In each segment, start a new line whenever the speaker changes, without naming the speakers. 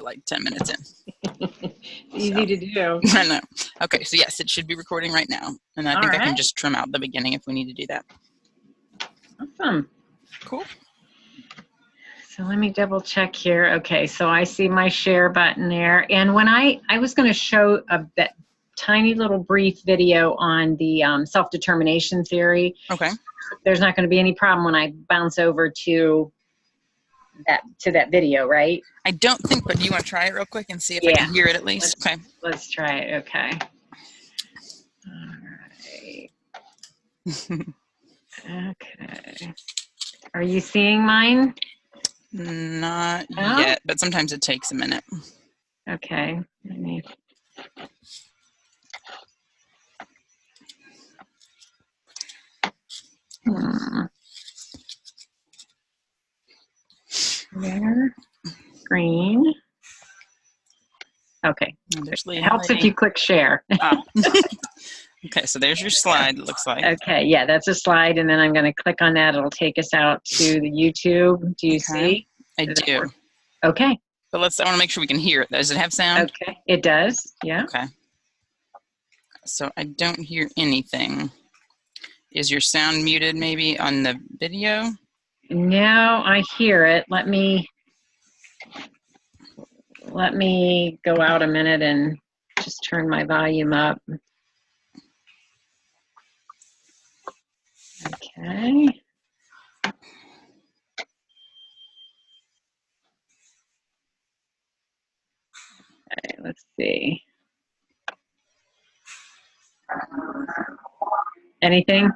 we're like 10 minutes in.
Easy to do.
I know. Okay, so yes, it should be recording right now. And I think I can just trim out the beginning if we need to do that.
Awesome.
Cool.
So let me double check here. Okay, so I see my share button there. And when I was going to show that tiny little brief video on the self-determination theory.
Okay.
There's not going to be any problem when I bounce over to that video, right?
I don't think, but do you want to try it real quick and see if I can hear it at least?
Let's try it. Okay. All right. Okay. Are you seeing mine?
Not yet, but sometimes it takes a minute.
Okay. Let me. There. Green. Okay. It helps if you click share.
Okay, so there's your slide, it looks like.
Okay, yeah, that's a slide, and then I'm going to click on that. It'll take us out to the YouTube. Do you see?
I do.
Okay.
But I want to make sure we can hear it. Does it have sound?
Okay, it does, yeah.
Okay. So I don't hear anything. Is your sound muted maybe on the video?
No, I hear it. Let me go out a minute and just turn my volume up. Okay. Okay, let's see. Anything?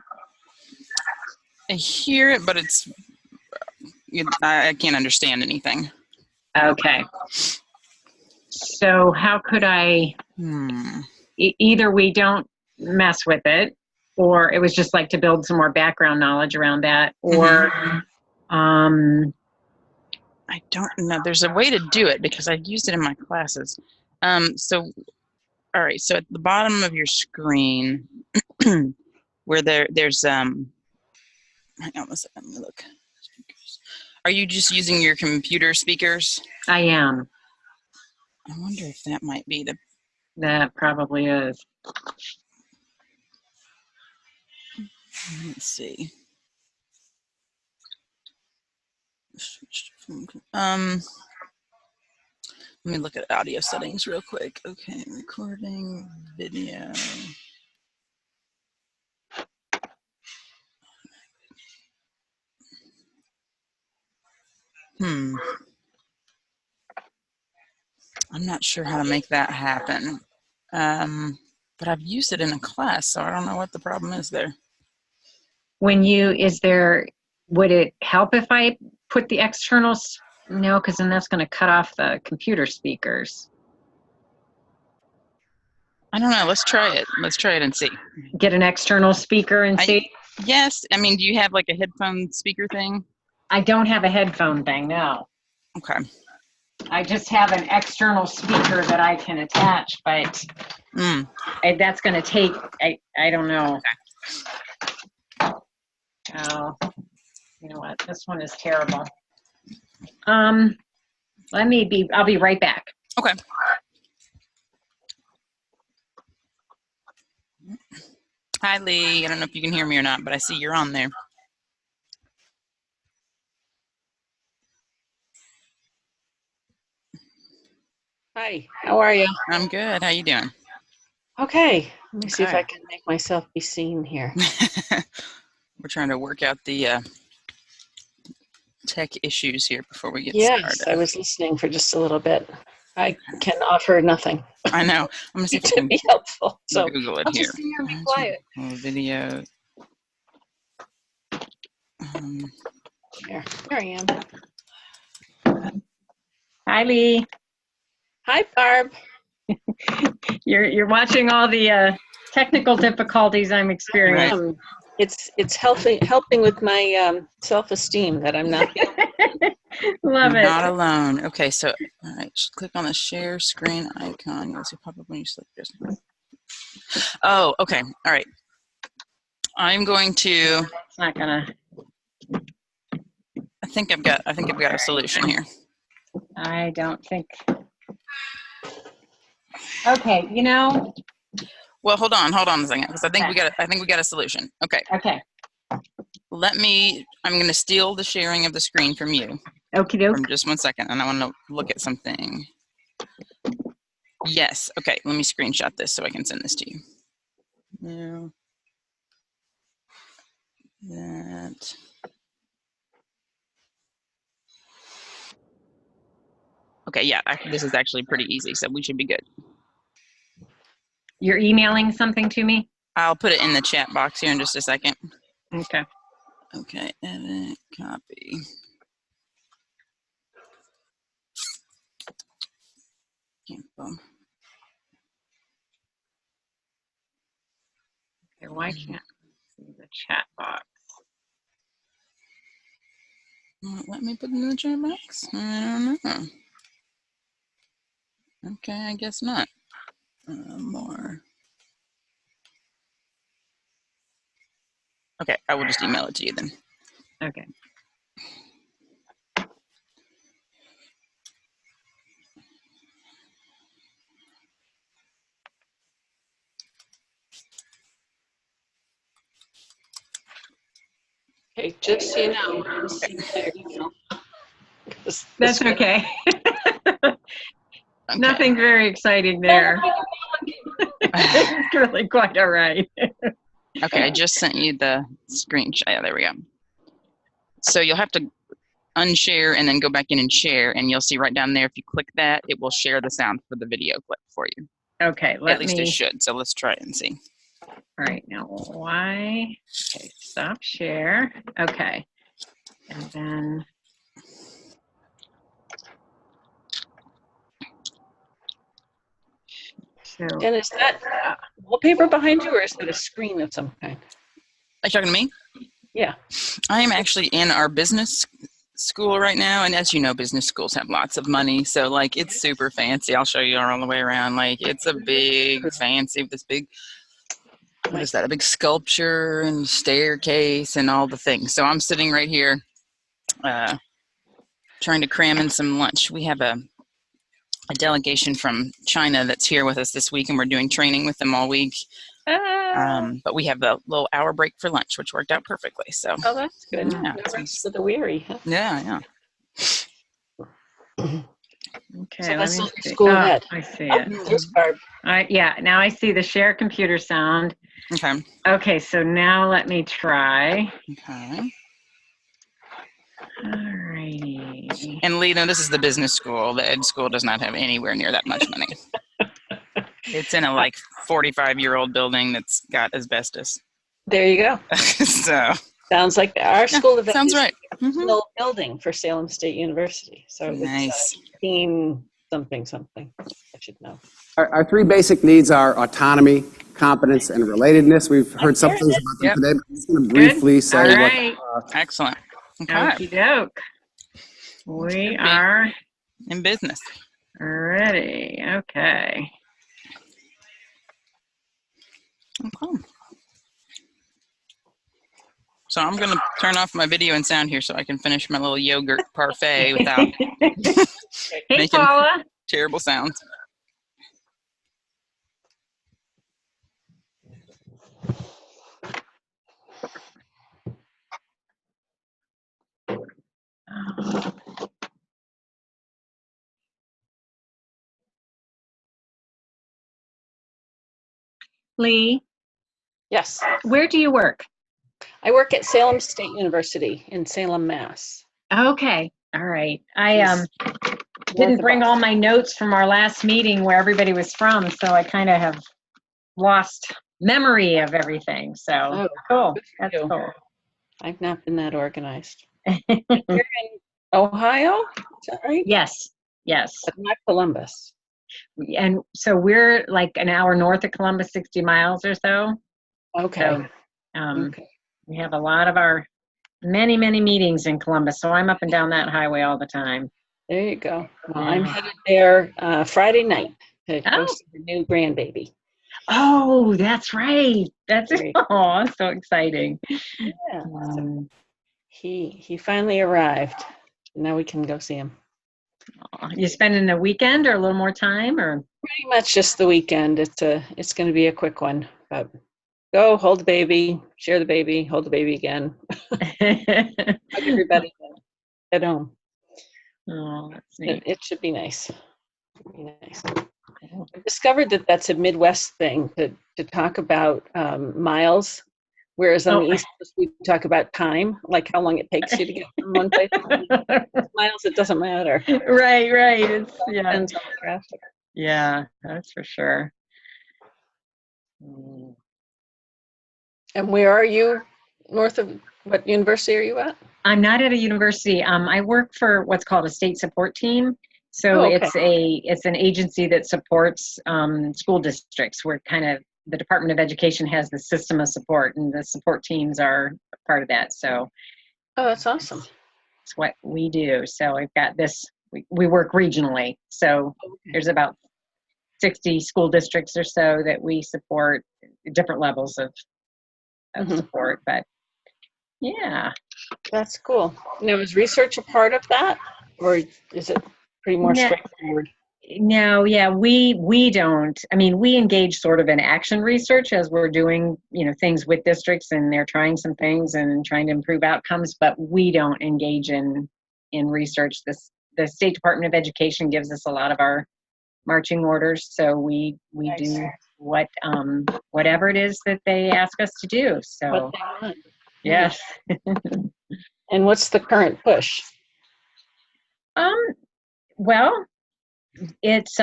I hear it, but I can't understand anything.
Okay. So how could I, either we don't mess with it, or it was just like to build some more background knowledge around that, or
I don't know. There's a way to do it because I've used it in my classes. So, all right. So at the bottom of your screen, where there's hang on a second. Let me look. Are you just using your computer speakers?
I am.
I wonder if that might be the.
That probably is.
Let's see. Let me look at audio settings real quick. Okay, recording, video. I'm not sure how to make that happen. But I've used it in a class, so I don't know what the problem is there.
Would it help if I put the externals? No, because then that's going to cut off the computer speakers.
I don't know. Let's try it. Let's try it and see.
Get an external speaker and see?
Yes. I mean, do you have like a headphone speaker thing?
I don't have a headphone thing, no.
Okay. I
just have an external speaker that I can attach, but that's going to take, I don't know. Okay. Oh, you know what? This one is terrible. I'll be right back.
Okay. Hi, Lee. I don't know if you can hear me or not, but I see you're on there.
Hi, how are you?
I'm good. How you doing?
Okay. Let me see if I can make myself be seen here.
We're trying to work out the tech issues here before we get started.
Yes, I was listening for just a little bit. I can offer nothing.
I know. I'm going to see if I can
be helpful. So
Google it
I'll
here.
just sit here and be quiet.
Video.
Here I am.
Hi, Lee.
Hi, Barb.
You're watching all the technical difficulties I'm experiencing.
It's helping with my self-esteem that I'm not.
Love it.
Not alone. Okay, so all right, just click on the share screen icon. You'll see pop up when you select this. Oh, okay. All right. I'm going to.
It's not gonna.
I think I've got a solution here.
I don't think Okay, you know.
Well, hold on a second, because I think we got a solution. Okay.
Okay.
I'm going to steal the sharing of the screen from you.
Okie doke.
From just 1 second, and I want to look at something. Yes. Okay. Let me screenshot this so I can send this to you. No. That. Okay. Yeah. This is actually pretty easy, so we should be good.
You're emailing something to me?
I'll put it in the chat box here in just a second.
Okay.
Okay. Edit. Copy. Cancel.
Okay, why can't I see the chat box?
Let me put it in the chat box. I don't know. Okay, I guess not. More. Okay, I will just email it to you then.
Okay.
Okay, just so you know, I'm seeing your email.
That's okay.
Okay.
Nothing very exciting there. It's really quite all right.
Okay, I just sent you the screenshot. Yeah, there we go. So you'll have to unshare and then go back in and share, and you'll see right down there, if you click that, it will share the sound for the video clip for you.
Okay,
At least it should, so let's try it and see.
All right, now why? Okay, stop share. Okay, and then. So,
And is that wallpaper behind you, or is that a screen of some kind?
Are you talking to me?
Yeah.
I am actually in our business school right now, and as you know, business schools have lots of money, so like it's super fancy. I'll show you all the way around. Like it's a big fancy with this big, what is that, a big sculpture and staircase and all the things. So I'm sitting right here trying to cram in some lunch. We have a delegation from China that's here with us this week, and we're doing training with them all week. But we have a little hour break for lunch, which worked out perfectly. So.
Oh, that's good.
Yeah,
No rest for the weary. Huh?
Yeah.
okay,
So that's
let me
your
see.
school head.
I see it.
There's Barb.
Yeah, now I see the share computer sound.
Okay.
Okay, so now let me try.
Okay.
All righty.
And Lena, this is the business school. The ed school does not have anywhere near that much money. It's in a like 45-year-old building that's got asbestos.
There you go.
So
sounds like our school event
sounds
is
right.
an old building for Salem State University. So
Nice.
It's 18 something. I should know.
Our three basic needs are autonomy, competence, and relatedness. We've heard some things about them today, but I'm just going to briefly say
All
what.
right.
Excellent. Okay.
Okie doke. We are
in business.
Ready. Okay.
Okay. So I'm going to turn off my video and sound here so I can finish my little yogurt parfait without making
Paula.
terrible sounds.
Lee.
Yes.
Where do you work?
I work at Salem State University in Salem, Mass.
Okay. All right. I didn't bring all my notes from our last meeting where everybody was from, so I kind of have lost memory of everything. So cool. That's cool.
I've not been that organized. You're in Ohio? Is that right?
Yes.
But not Columbus.
And so we're like an hour north of Columbus, 60 miles or so.
Okay.
So, we have a lot of our many meetings in Columbus. So I'm up and down that highway all the time.
There you go. Well, I'm headed there Friday night to go see the new grandbaby.
Oh, that's right. That's so exciting.
Yeah. So he finally arrived. Now we can go see him.
You spending a weekend or a little more time, or?
Pretty much just the weekend. It's going to be a quick one, but go hold the baby, share the baby, hold the baby again. Hug everybody at home.
Oh, that's neat.
It should be nice. Be nice. I discovered that that's a Midwest thing to talk about miles, whereas on the East Coast we talk about time, like how long it takes you to get from one place to miles. It doesn't matter.
Right. It's
Depends on the traffic.
Yeah, that's for sure.
And where are you? North of what university are you at?
I'm not at a university. I work for what's called a state support team. So it's an agency that supports school districts. We're kind of, the Department of Education has the system of support, and the support teams are part of that. So
that's awesome.
It's what we do. So we've got this, we work regionally. So there's about 60 school districts or so that we support, different levels of support. But yeah.
That's cool. Now, is research a part of that, or is it pretty more straightforward?
No, yeah, we don't. I mean, we engage sort of in action research as we're doing, things with districts, and they're trying some things and trying to improve outcomes, but we don't engage in research. The State Department of Education gives us a lot of our marching orders, so we do whatever it is that they ask us to do. So
what they want.
Yes.
And what's the current push?
Well, it's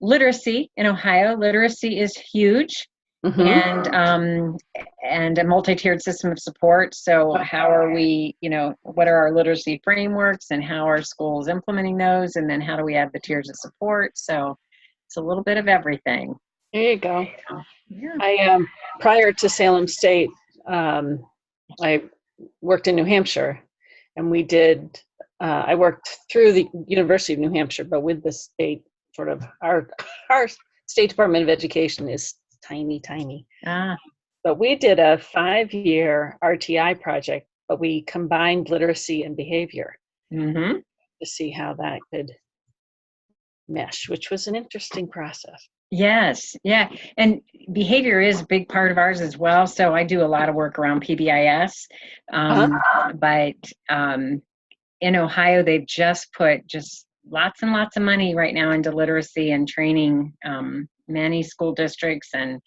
literacy in Ohio. Literacy is huge, and a multi-tiered system of support. So how are we, what are our literacy frameworks, and how are schools implementing those? And then how do we have the tiers of support? So it's a little bit of everything.
There you go.
Yeah.
I prior to Salem State, I worked in New Hampshire, and we did. I worked through the University of New Hampshire, but with the state, sort of our State Department of Education is tiny. But we did a 5-year RTI project, but we combined literacy and behavior to see how that could mesh, which was an interesting process.
Yes, yeah, and behavior is a big part of ours as well. So I do a lot of work around PBIS, but in Ohio, they've just put lots and lots of money right now into literacy and training many school districts, and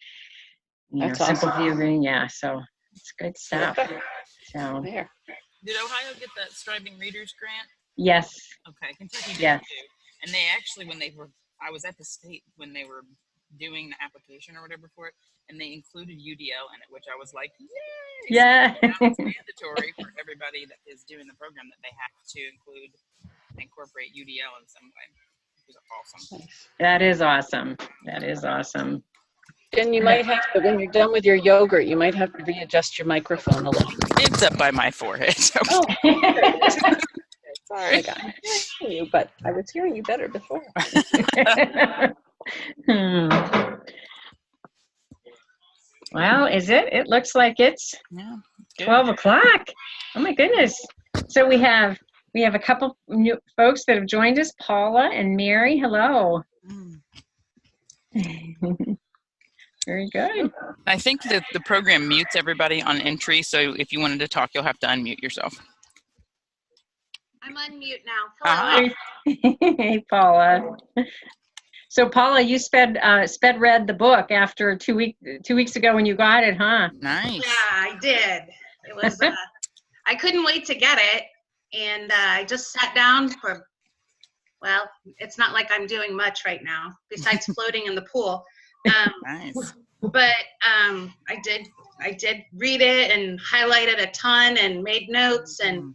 simple viewing. Yeah, so it's good stuff. So
did Ohio get that Striving Readers grant?
Yes.
Okay, Kentucky did too. And they actually, I was at the state when they were doing the application or whatever for it, and they included UDL in it, which I was like, yay!
Yeah.
So now it's mandatory for everybody that is doing the program that they have to incorporate UDL in some way, which is awesome.
That is awesome. That is awesome.
And you might have to, when you're done with your yogurt, you might have to readjust your microphone a little.
It's up by my forehead. So. Sorry.
You, but I was hearing you better before.
Well, is it? It looks like it's 12 o'clock. Oh my goodness. So we have a couple new folks that have joined us, Paula and Mary. Hello. Very good.
I think that the program mutes everybody on entry, so if you wanted to talk, you'll have to unmute yourself.
I'm on mute now. Hello.
Hey, Paula. So, Paula, you sped read the book after 2 weeks ago when you got it, huh?
Nice.
Yeah, I did. It was. I couldn't wait to get it, and I just sat down for. Well, it's not like I'm doing much right now besides floating in the pool.
Nice.
But I did read it and highlighted a ton and made notes and.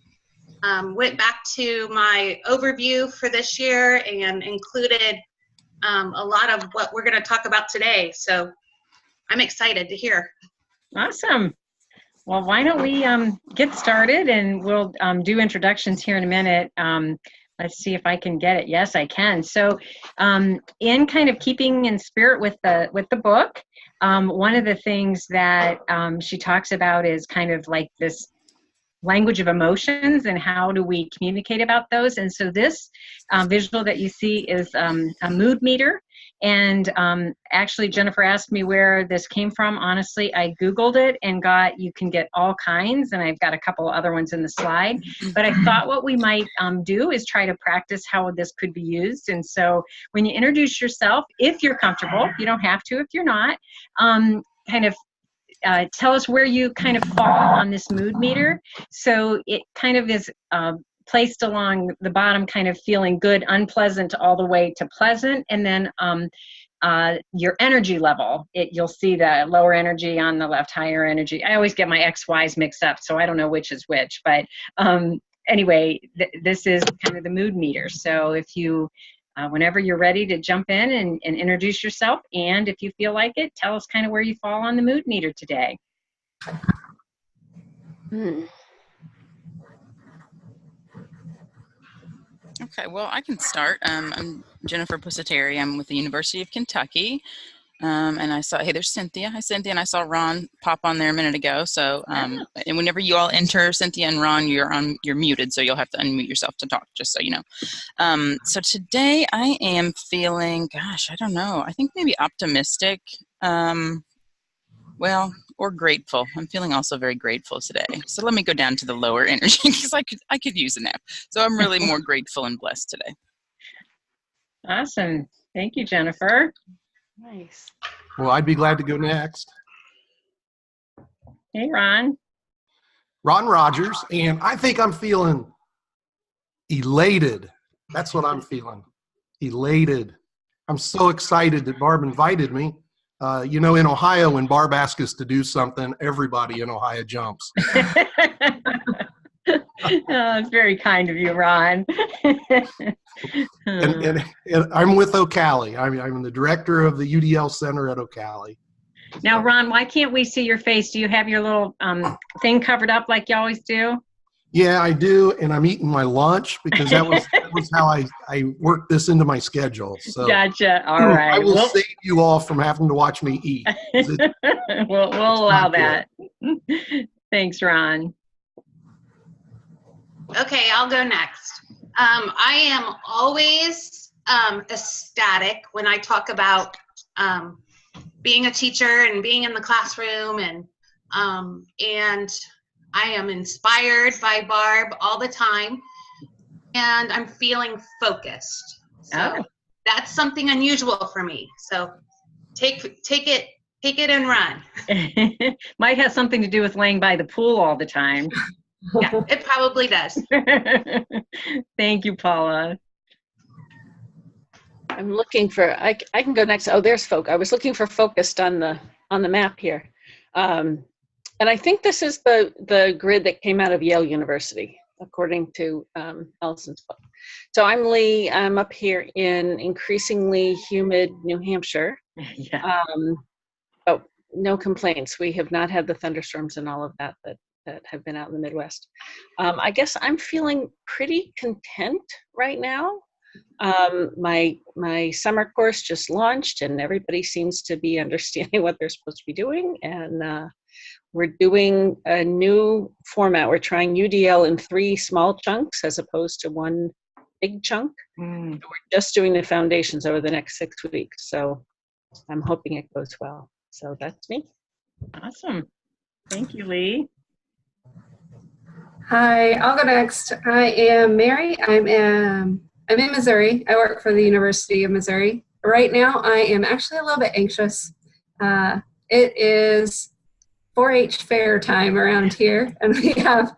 Went back to my overview for this year and included a lot of what we're going to talk about today. So I'm excited to hear.
Awesome. Well, why don't we get started, and we'll do introductions here in a minute. Let's see if I can get it. Yes, I can. So in kind of keeping in spirit with the book, one of the things that she talks about is kind of like this language of emotions and how do we communicate about those. And so this visual that you see is a mood meter. And actually, Jennifer asked me where this came from. Honestly, I Googled it and you can get all kinds, and I've got a couple other ones in the slide. But I thought what we might do is try to practice how this could be used. And so when you introduce yourself, if you're comfortable, you don't have to if you're not, kind of tell us where you kind of fall on this mood meter. So it kind of is placed along the bottom, kind of feeling good, unpleasant, all the way to pleasant. And then your energy level, you'll see the lower energy on the left, higher energy. I always get my XYs mixed up, so I don't know which is which. But anyway, this is kind of the mood meter. So if you whenever you're ready to jump in and introduce yourself, and if you feel like it, tell us kind of where you fall on the mood meter today.
Okay, well, I can start. I'm Jennifer Pusateri. I'm with the University of Kentucky. And I saw, hey, there's Cynthia. Hi, Cynthia. And I saw Ron pop on there a minute ago. So, and whenever you all enter, Cynthia and Ron, you're muted, so you'll have to unmute yourself to talk, just so you know. So today I am feeling, gosh, I don't know. I think maybe optimistic, well, or grateful. I'm feeling also very grateful today. So let me go down to the lower energy because I could use a nap. So I'm really more grateful and blessed today.
Awesome. Thank you, Jennifer.
Nice.
Well, I'd be glad to go next.
Hey, Ron.
Ron Rogers, and I think I'm feeling elated. That's what I'm feeling. Elated. I'm so excited that Barb invited me. You know, in Ohio, when Barb asks us to do something, everybody in Ohio jumps.
Oh, it's very kind of you, Ron.
and I'm with Ocali. I'm the director of the UDL Center at Ocali.
Now, Ron, why can't we see your face? Do you have your little thing covered up like you always do?
Yeah, I do, and I'm eating my lunch because that was how I worked this into my schedule. So
gotcha. All right.
I will save you all from having to watch me eat.
We'll allow that. Thanks, Ron.
Okay, I'll go next. I am always ecstatic when I talk about being a teacher and being in the classroom, and I am inspired by Barb all the time, and I'm feeling focused. So that's something unusual for me. So take it and run.
Might have something to do with laying by the pool all the time.
Yeah, it probably does.
Thank you, Paula.
I'm looking for, I can go next. Oh, there's folk. I was looking for focused on the map here. And I think this is the grid that came out of Yale University, according to Allison's book. So I'm Lee. I'm up here in increasingly humid New Hampshire.
Yeah.
But no complaints. We have not had the thunderstorms and all of that have been out in the Midwest. I guess I'm feeling pretty content right now. My summer course just launched and everybody seems to be understanding what they're supposed to be doing. And we're doing a new format. We're trying UDL in 3 small chunks as opposed to 1 big chunk. We're just doing the foundations over the next 6 weeks. So I'm hoping it goes well. So that's me.
Awesome. Thank you, Lee.
Hi, I'll go next. I am Mary. I'm in Missouri. I work for the University of Missouri. Right now, I am actually a little bit anxious. It is 4-H fair time around here, and we have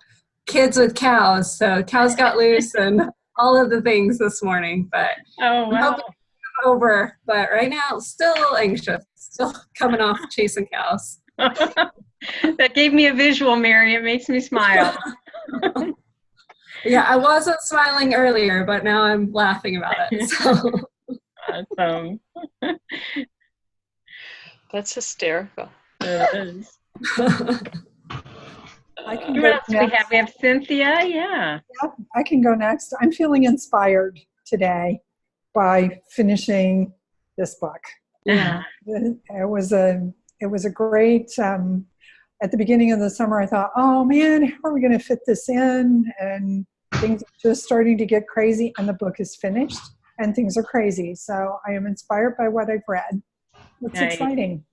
kids with cows. So cows got loose and all of the things this morning. But
oh, wow.
I'm hoping it's over. But right now, still a little anxious. Still coming off chasing cows.
That gave me a visual, Mary. It makes me smile.
Yeah, I wasn't smiling earlier, but now I'm laughing about it. So.
Awesome.
That's hysterical.
It is.
I can
Who
go
else do we
next.
have? We have Cynthia. Yeah.
Yep, I can go next. I'm feeling inspired today by finishing this book.
Yeah.
It was a great at the beginning of the summer, I thought, oh man, how are we going to fit this in? And things are just starting to get crazy, and the book is finished and things are crazy. So I am inspired by what I've read. It's exciting.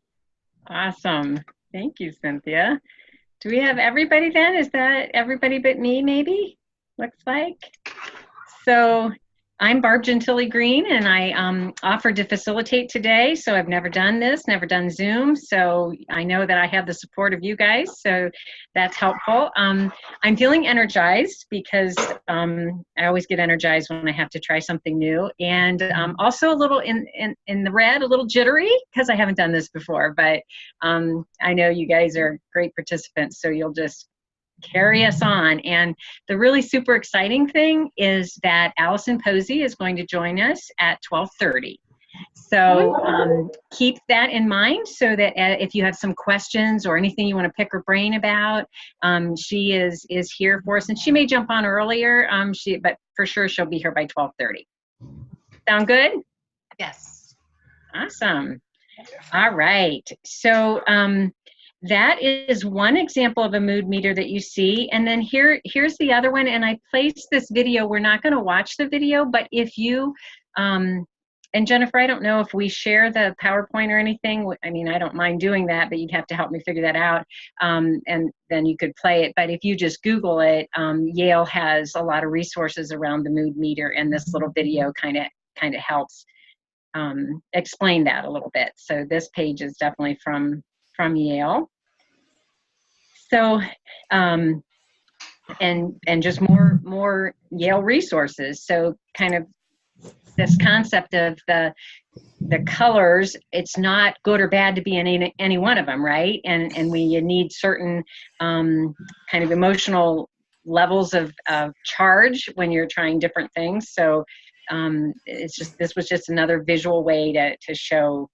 Awesome. Thank you, Cynthia. Do we have everybody then? Is that everybody but me, maybe? Looks like. So I'm Barb Gentili Green, and I offered to facilitate today. So I've never done this, never done Zoom. So I know that I have the support of you guys. So that's helpful. I'm feeling energized because I always get energized when I have to try something new. And also a little in the red, a little jittery because I haven't done this before. But I know you guys are great participants. So you'll just carry us on. And the really super exciting thing is that Allison Posey is going to join us at 12:30. So keep that in mind so that if you have some questions or anything you want to pick her brain about, she is here for us. And she may jump on earlier, but for sure she'll be here by 12:30. Sound good?
Yes.
Awesome. All right. So that is one example of a mood meter that you see. And then here's the other one. And I placed this video. We're not going to watch the video, but if you, and Jennifer, I don't know if we share the PowerPoint or anything. I mean, I don't mind doing that, but you'd have to help me figure that out. And then you could play it. But if you just Google it, Yale has a lot of resources around the mood meter, and this little video kind of helps explain that a little bit. So this page is definitely from Yale. So, and just more Yale resources. So kind of this concept of the colors, it's not good or bad to be in any one of them, right? And you need certain kind of emotional levels of charge when you're trying different things. So this was just another visual way to show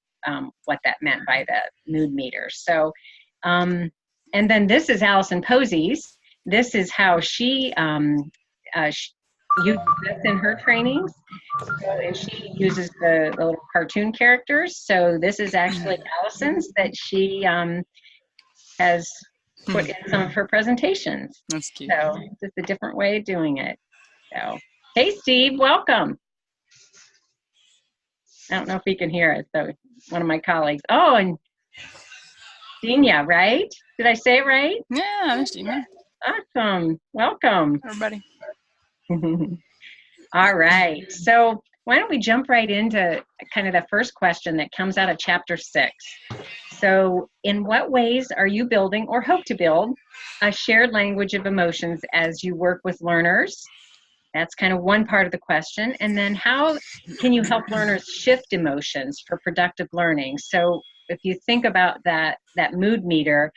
what that meant by the mood meter. So, and then this is Allison Posey's. This is how she uses this in her trainings. So, and she uses the little cartoon characters. So this is actually Allison's that she has put in some of her presentations.
That's cute.
So just a different way of doing it. So, hey Steve, welcome. I don't know if he can hear us, so one of my colleagues. Oh, and Dina, right? Did I say it right?
Yeah, that's Dina.
Awesome. Welcome.
Everybody.
All right. So why don't we jump right into kind of the first question that comes out of Chapter 6. So in what ways are you building or hope to build a shared language of emotions as you work with learners? That's kind of one part of the question. And then how can you help learners shift emotions for productive learning? So if you think about that mood meter,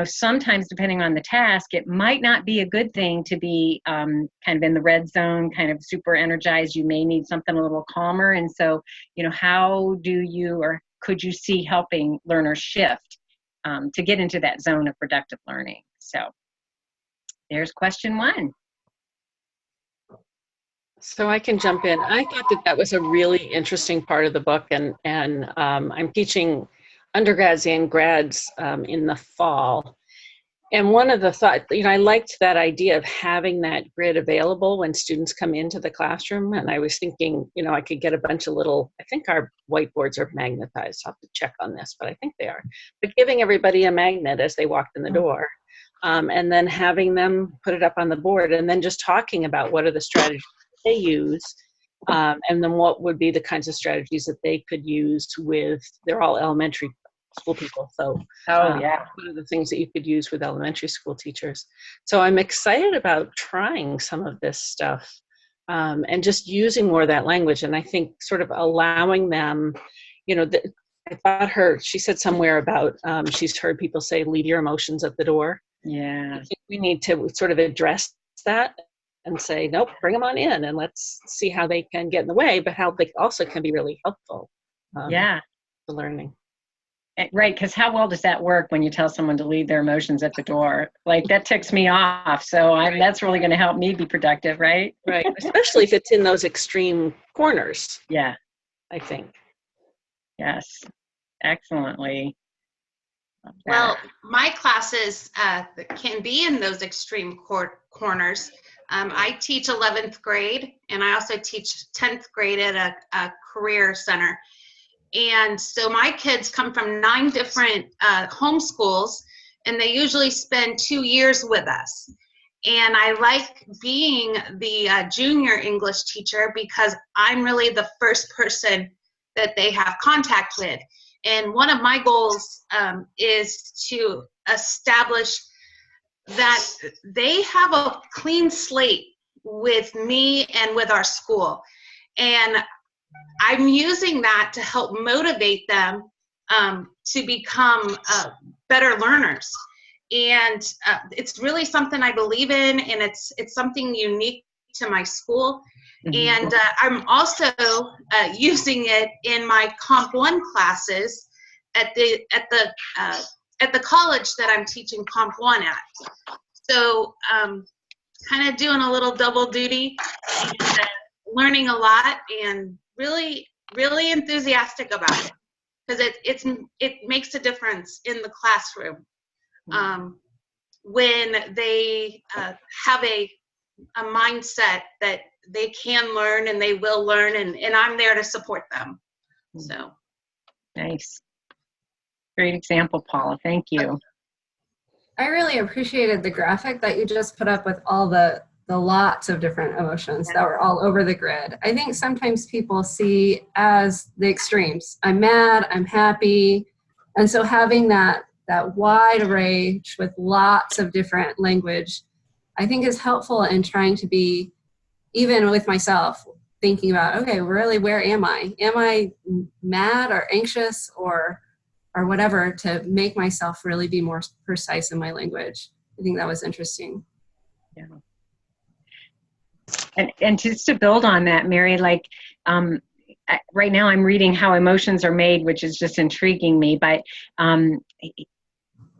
sometimes depending on the task, it might not be a good thing to be kind of in the red zone, kind of super energized. You may need something a little calmer. And so, how do you or could you see helping learners shift to get into that zone of productive learning? So there's question 1.
So I can jump in. I thought that was a really interesting part of the book, and I'm teaching undergrads and grads in the fall. And one of the thoughts, I liked that idea of having that grid available when students come into the classroom. And I was thinking, I could get a bunch of little, I think our whiteboards are magnetized. I'll have to check on this, but I think they are. But giving everybody a magnet as they walked in the door. And then having them put it up on the board, and then just talking about what are the strategies they use, and then what would be the kinds of strategies that they could use with, they're all elementary school people, so what are the things that you could use with elementary school teachers? So I'm excited about trying some of this stuff and just using more of that language. And I think sort of allowing them, I thought she said somewhere about she's heard people say, leave your emotions at the door.
Yeah.
I think we need to sort of address that and say, nope, bring them on in and let's see how they can get in the way, but how they also can be really helpful to learning.
Right, because how well does that work when you tell someone to leave their emotions at the door? Like, that ticks me off, so that's really going to help me be productive, right?
Right, especially if it's in those extreme corners.
Yeah.
I think.
Yes, excellently.
Well, my classes can be in those extreme corners. I teach 11th grade, and I also teach 10th grade at a career center. And so my kids come from 9 different homeschools, and they usually spend 2 years with us. And I like being the junior English teacher because I'm really the first person that they have contact with. And one of my goals is to establish that they have a clean slate with me and with our school. And I'm using that to help motivate them to become better learners. And it's really something I believe in, and it's something unique to my school. And I'm also using it in my Comp 1 classes at the college that I'm teaching Comp 1 at. So kind of doing a little double duty, and, learning a lot, and really enthusiastic about it, because it makes a difference in the classroom when they have a mindset that they can learn and they will learn, and I'm there to support them. So
nice. Great example, Paula. Thank you.
I really appreciated the graphic that you just put up with all the lots of different emotions that were all over the grid. I think sometimes people see as the extremes. I'm mad, I'm happy. And so having that wide array with lots of different language, I think is helpful in trying to be, even with myself, thinking about, okay, really, where am I? Am I mad or anxious or whatever, to make myself really be more precise in my language. I think that was interesting.
Yeah. And just to build on that, Mary, like right now I'm reading How Emotions Are Made, which is just intriguing me, but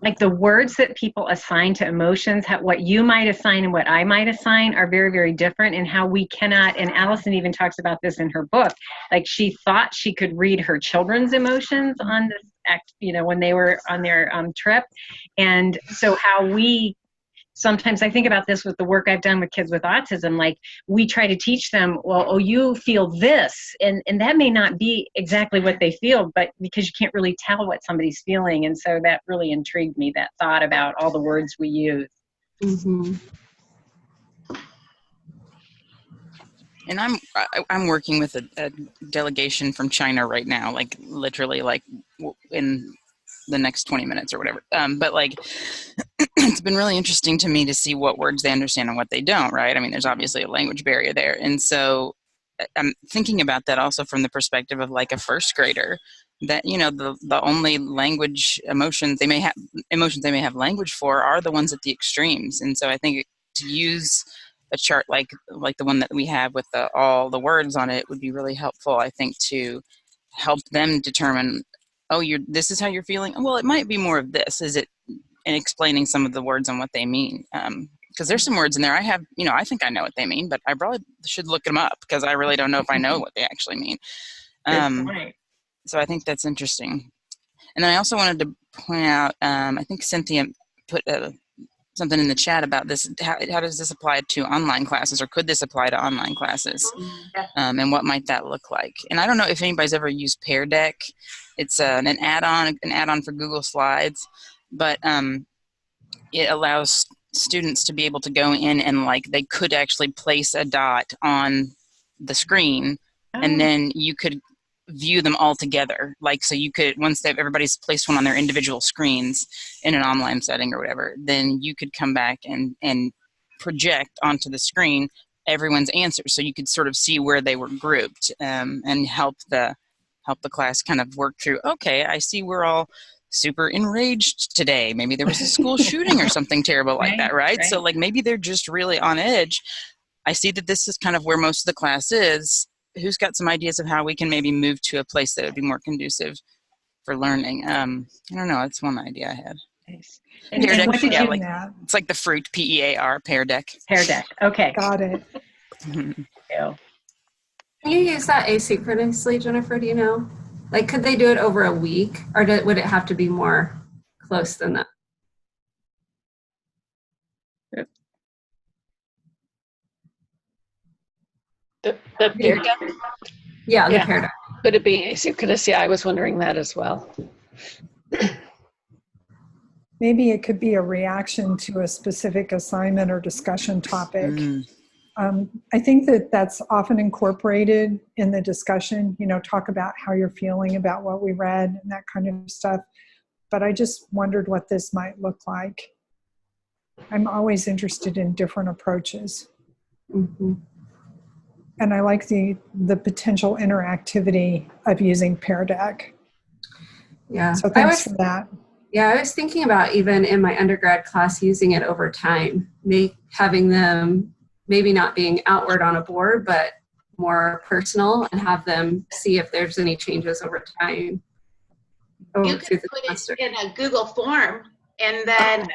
like the words that people assign to emotions, what you might assign and what I might assign are very, very different, and how we cannot, and Allison even talks about this in her book, like she thought she could read her children's emotions on this act, when they were on their trip. And so how we, sometimes I think about this with the work I've done with kids with autism, like we try to teach them, well, oh, you feel this, and that may not be exactly what they feel, but because you can't really tell what somebody's feeling. And so that really intrigued me, that thought about all the words we use.
Mm-hmm.
And I'm working with a delegation from China right now, like literally like in the next 20 minutes or whatever. But like, it's been really interesting to me to see what words they understand and what they don't, right? I mean, there's obviously a language barrier there. And so I'm thinking about that also from the perspective of like a first grader, that, the only language emotions they may have language for are the ones at the extremes. And so I think to use a chart like the one that we have with all the words on it would be really helpful, I think, to help them determine, oh, this is how you're feeling. Well, it might be more of this. Is it? And explaining some of the words and what they mean. Because there's some words in there I have, I think I know what they mean, but I probably should look them up because I really don't know if I know what they actually mean. So I think that's interesting. And then I also wanted to point out, I think Cynthia put something in the chat about this. How does this apply to online classes, or could this apply to online classes? And what might that look like? And I don't know if anybody's ever used Pear Deck. It's an add-on for Google Slides. But it allows students to be able to go in and like they could actually place a dot on the screen, and then you could view them all together. Like, so you could, once everybody's placed one on their individual screens in an online setting or whatever, then you could come back and project onto the screen everyone's answers, so you could sort of see where they were grouped, and help the class kind of work through, okay, I see we're all super enraged today. Maybe there was a school shooting or something terrible like that, right? So like maybe they're just really on edge. I see that this is kind of where most of the class is. Who's got some ideas of how we can maybe move to a place that would be more conducive for learning? I don't know. That's one idea I had.
Nice.
And
Pear Deck, yeah, like
that.
it's like the fruit, PEAR, Pear Deck.
Pear Deck. Okay.
Got it.
Can
you use that asynchronously, Jennifer? Do you know? Like, could they do it over a week, or would it have to be more close than that.
The pear deck?
Yeah, the
Yeah.
pear deck.
Could it be asynchronous? Yeah, I was wondering that as well.
Maybe it could be a reaction to a specific assignment or discussion topic. I think that that's often incorporated in the discussion, talk about how you're feeling about what we read and that kind of stuff. But I just wondered what this might look like. I'm always interested in different approaches.
Mm-hmm.
And I like the potential interactivity of using Pear Deck.
Yeah.
So thanks for that.
Yeah, I was thinking about even in my undergrad class using it over time, having them maybe not being outward on a board, but more personal, and have them see if there's any changes over time.
You could put it in a Google form and then,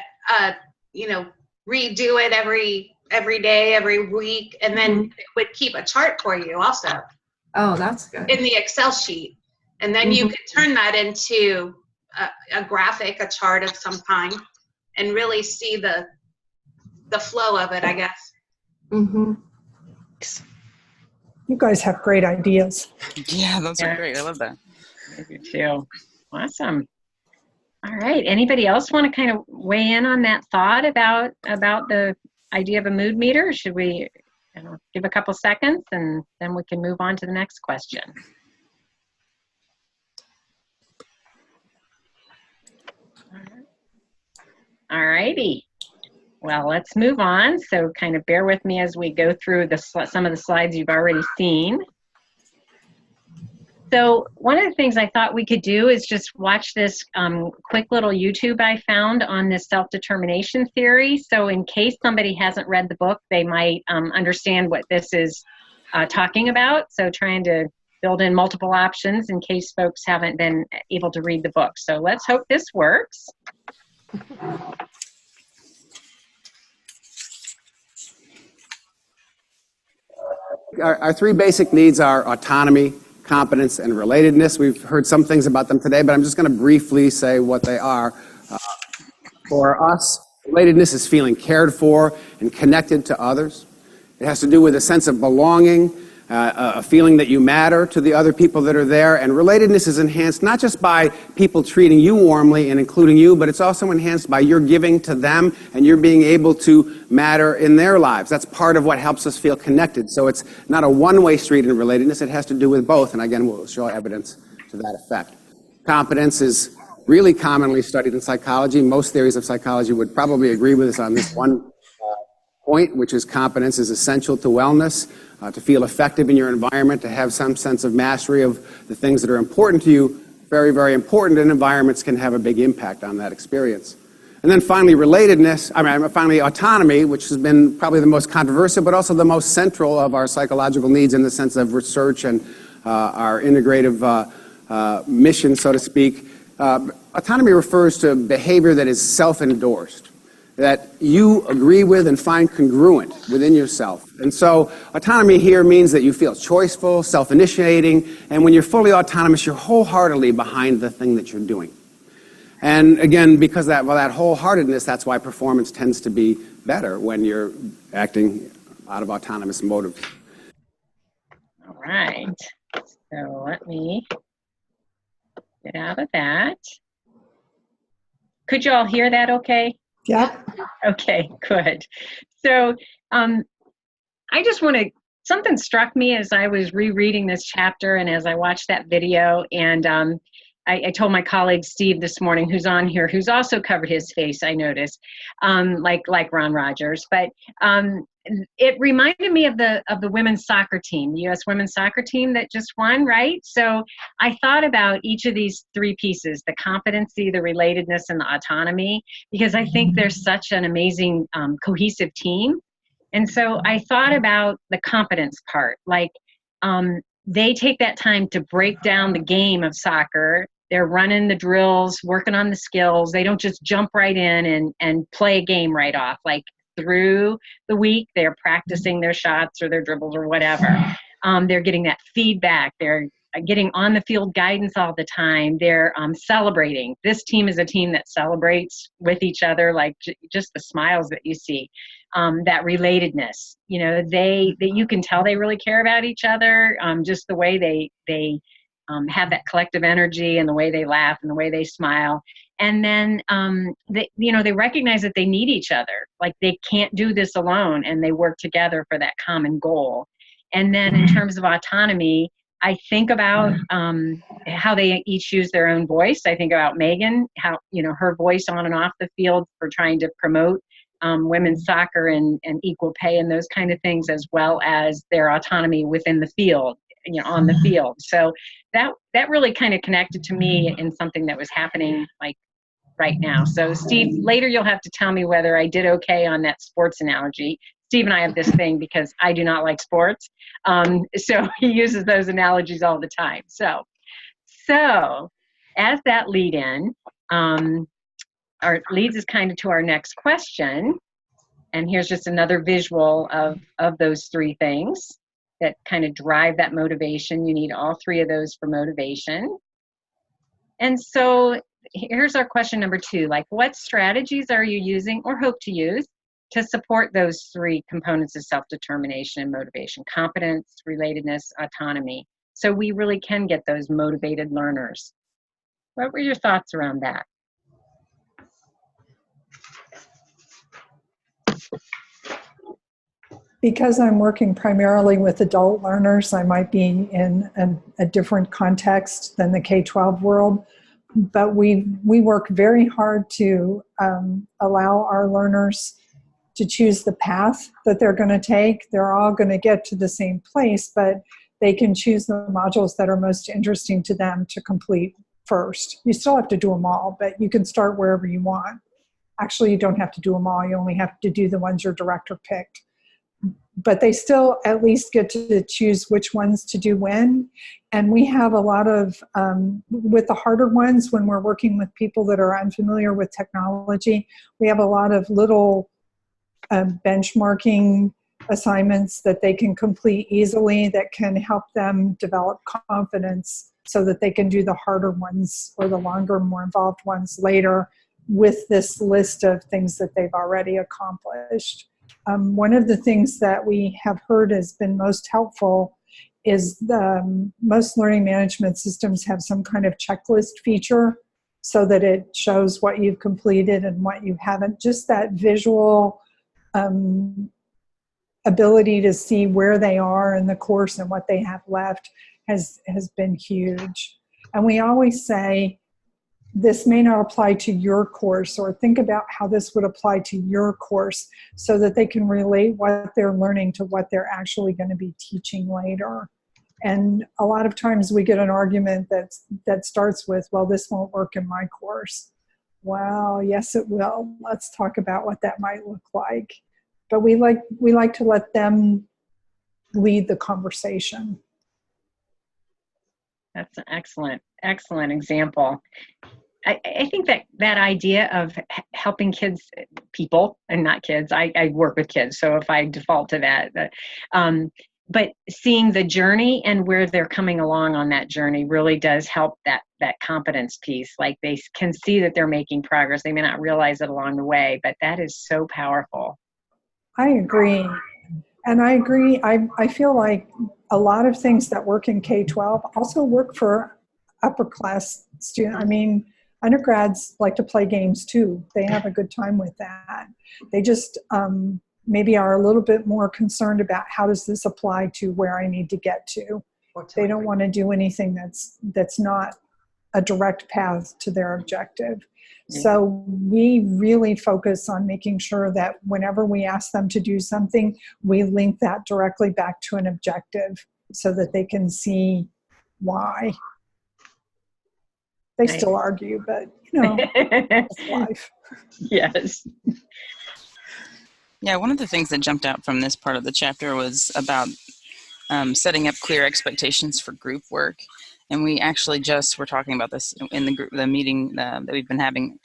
redo it every day, every week, and then it would keep a chart for you also.
Oh, that's good.
In the Excel sheet. And then you could turn that into a graphic, a chart of some kind, and really see the flow of it, I guess.
Mm-hmm.
You guys have great ideas.
Yeah, those are great. I love that.
I do too. Awesome. All right. Anybody else want to kind of weigh in on that thought about the idea of a mood meter? Should we give a couple seconds and then we can move on to the next question? All righty. Well, let's move on. So kind of bear with me as we go through some of the slides you've already seen. So one of the things I thought we could do is just watch this quick little YouTube I found on this self-determination theory. So in case somebody hasn't read the book, they might understand what this is talking about. So trying to build in multiple options in case folks haven't been able to read the book. So let's hope this works.
Our three basic needs are autonomy, competence, and relatedness. We've heard some things about them today, but I'm just going to briefly say what they are. For us, relatedness is feeling cared for and connected to others. It has to do with a sense of belonging, a feeling that you matter to the other people that are there. And relatedness is enhanced not just by people treating you warmly and including you, but it's also enhanced by your giving to them and your being able to matter in their lives. That's part of what helps us feel connected. So it's not a one-way street in relatedness. It has to do with both. And again, we'll show evidence to that effect. Competence is really commonly studied in psychology. Most theories of psychology would probably agree with us on this one point, which is competence is essential to wellness, to feel effective in your environment, to have some sense of mastery of the things that are important to you. Very, very important, and environments can have a big impact on that experience. And then finally, finally autonomy, which has been probably the most controversial, but also the most central of our psychological needs in the sense of research and our integrative mission, so to speak. Autonomy refers to behavior that is self-endorsed, that you agree with and find congruent within yourself. And so autonomy here means that you feel choiceful, self-initiating, and when you're fully autonomous, you're wholeheartedly behind the thing that you're doing. And again, because that wholeheartedness, that's why performance tends to be better when you're acting out of autonomous motives.
All right. So let me get out of that. Could you all hear that okay?
Yep.
Okay, good. So I just want to, something struck me as I was rereading this chapter and as I watched that video, and I told my colleague Steve this morning, who's on here, who's also covered his face, I noticed, like Ron Rogers, but it reminded me of the women's soccer team, the U.S. women's soccer team that just won, right? So I thought about each of these three pieces, the competency, the relatedness, and the autonomy, because I think there's such an amazing cohesive team. And so I thought about the competence part, like they take that time to break down the game of soccer. They're running the drills, working on the skills. They don't just jump right in and play a game right off. Like through the week, they're practicing their shots or their dribbles or whatever. They're getting that feedback. They're getting on the field guidance all the time. They're celebrating. This team is a team that celebrates with each other, like just the smiles that you see, that relatedness. You know, they you can tell they really care about each other. Just the way they have that collective energy, and the way they laugh, and the way they smile. And then they recognize that they need each other. Like they can't do this alone, and they work together for that common goal. And then in terms of autonomy, I think about how they each use their own voice. I think about Megan, how, her voice on and off the field for trying to promote women's soccer and equal pay and those kind of things, as well as their autonomy within the field, on the field. So that really kind of connected to me in something that was happening like right now. So Steve, later you'll have to tell me whether I did okay on that sports analogy. Steve and I have this thing because I do not like sports. So he uses those analogies all the time. So as that lead in, our leads us kind of to our next question. And here's just another visual of those three things that kind of drive that motivation. You need all three of those for motivation. And so here's our question number 2. Like, what strategies are you using or hope to use to support those three components of self-determination and motivation: competence, relatedness, autonomy, so we really can get those motivated learners? What were your thoughts around that?
Because I'm working primarily with adult learners, I might be in a different context than the K-12 world, but we work very hard to allow our learners to choose the path that they're going to take. They're all going to get to the same place, but they can choose the modules that are most interesting to them to complete first. You still have to do them all, but you can start wherever you want. Actually, you don't have to do them all. You only have to do the ones your director picked. But they still at least get to choose which ones to do when. And we have a lot of, with the harder ones, when we're working with people that are unfamiliar with technology, we have a lot of little benchmarking assignments that they can complete easily that can help them develop confidence so that they can do the harder ones or the longer, more involved ones later with this list of things that they've already accomplished. One of the things that we have heard has been most helpful is most learning management systems have some kind of checklist feature so that it shows what you've completed and what you haven't. Just that visual ability to see where they are in the course and what they have left has been huge. And we always say, this may not apply to your course, or think about how this would apply to your course so that they can relate what they're learning to what they're actually going to be teaching later. And a lot of times we get an argument that starts with, well, this won't work in my course. Well, yes, it will. Let's talk about what that might look like. But we like to let them lead the conversation.
That's an excellent example. I think that idea of helping people, and not kids, I work with kids, so if I default to that, but seeing the journey and where they're coming along on that journey really does help that competence piece. Like, they can see that they're making progress. They may not realize it along the way, but that is so powerful.
I agree. And I agree. I feel like a lot of things that work in K-12 also work for upper class students. I mean, undergrads like to play games too. They have a good time with that. They just maybe are a little bit more concerned about how does this apply to where I need to get to. They don't want to do anything that's not a direct path to their objective. So we really focus on making sure that whenever we ask them to do something, we link that directly back to an objective so that they can see why. They still argue, but it's life.
Yes.
Yeah, one of the things that jumped out from this part of the chapter was about setting up clear expectations for group work. And we actually just were talking about this in the meeting that we've been having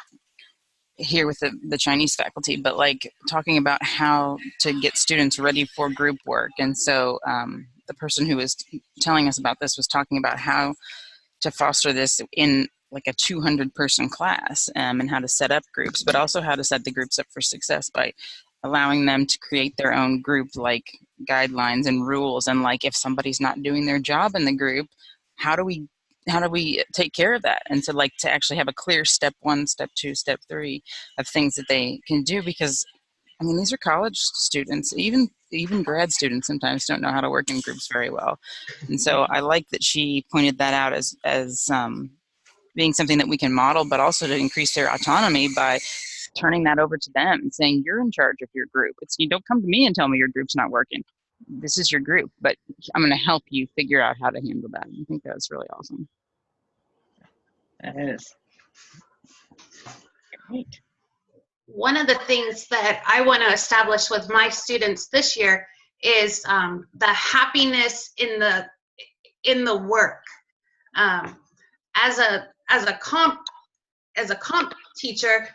here with the Chinese faculty, but like talking about how to get students ready for group work. And so the person who was telling us about this was talking about how to foster this in like a 200-person class, and how to set up groups, but also how to set the groups up for success by allowing them to create their own group like guidelines and rules, and like if somebody's not doing their job in the group, how do we take care of that? And to actually have a clear step 1, step 2, step 3 of things that they can do, because I mean, these are college students, even grad students sometimes don't know how to work in groups very well. And so I like that she pointed that out as being something that we can model, but also to increase their autonomy by turning that over to them and saying, you're in charge of your group. You don't come to me and tell me your group's not working. This is your group, but I'm going to help you figure out how to handle that. I think that's really awesome.
That is great.
One of the things that I want to establish with my students this year is the happiness in the work. As a comp teacher,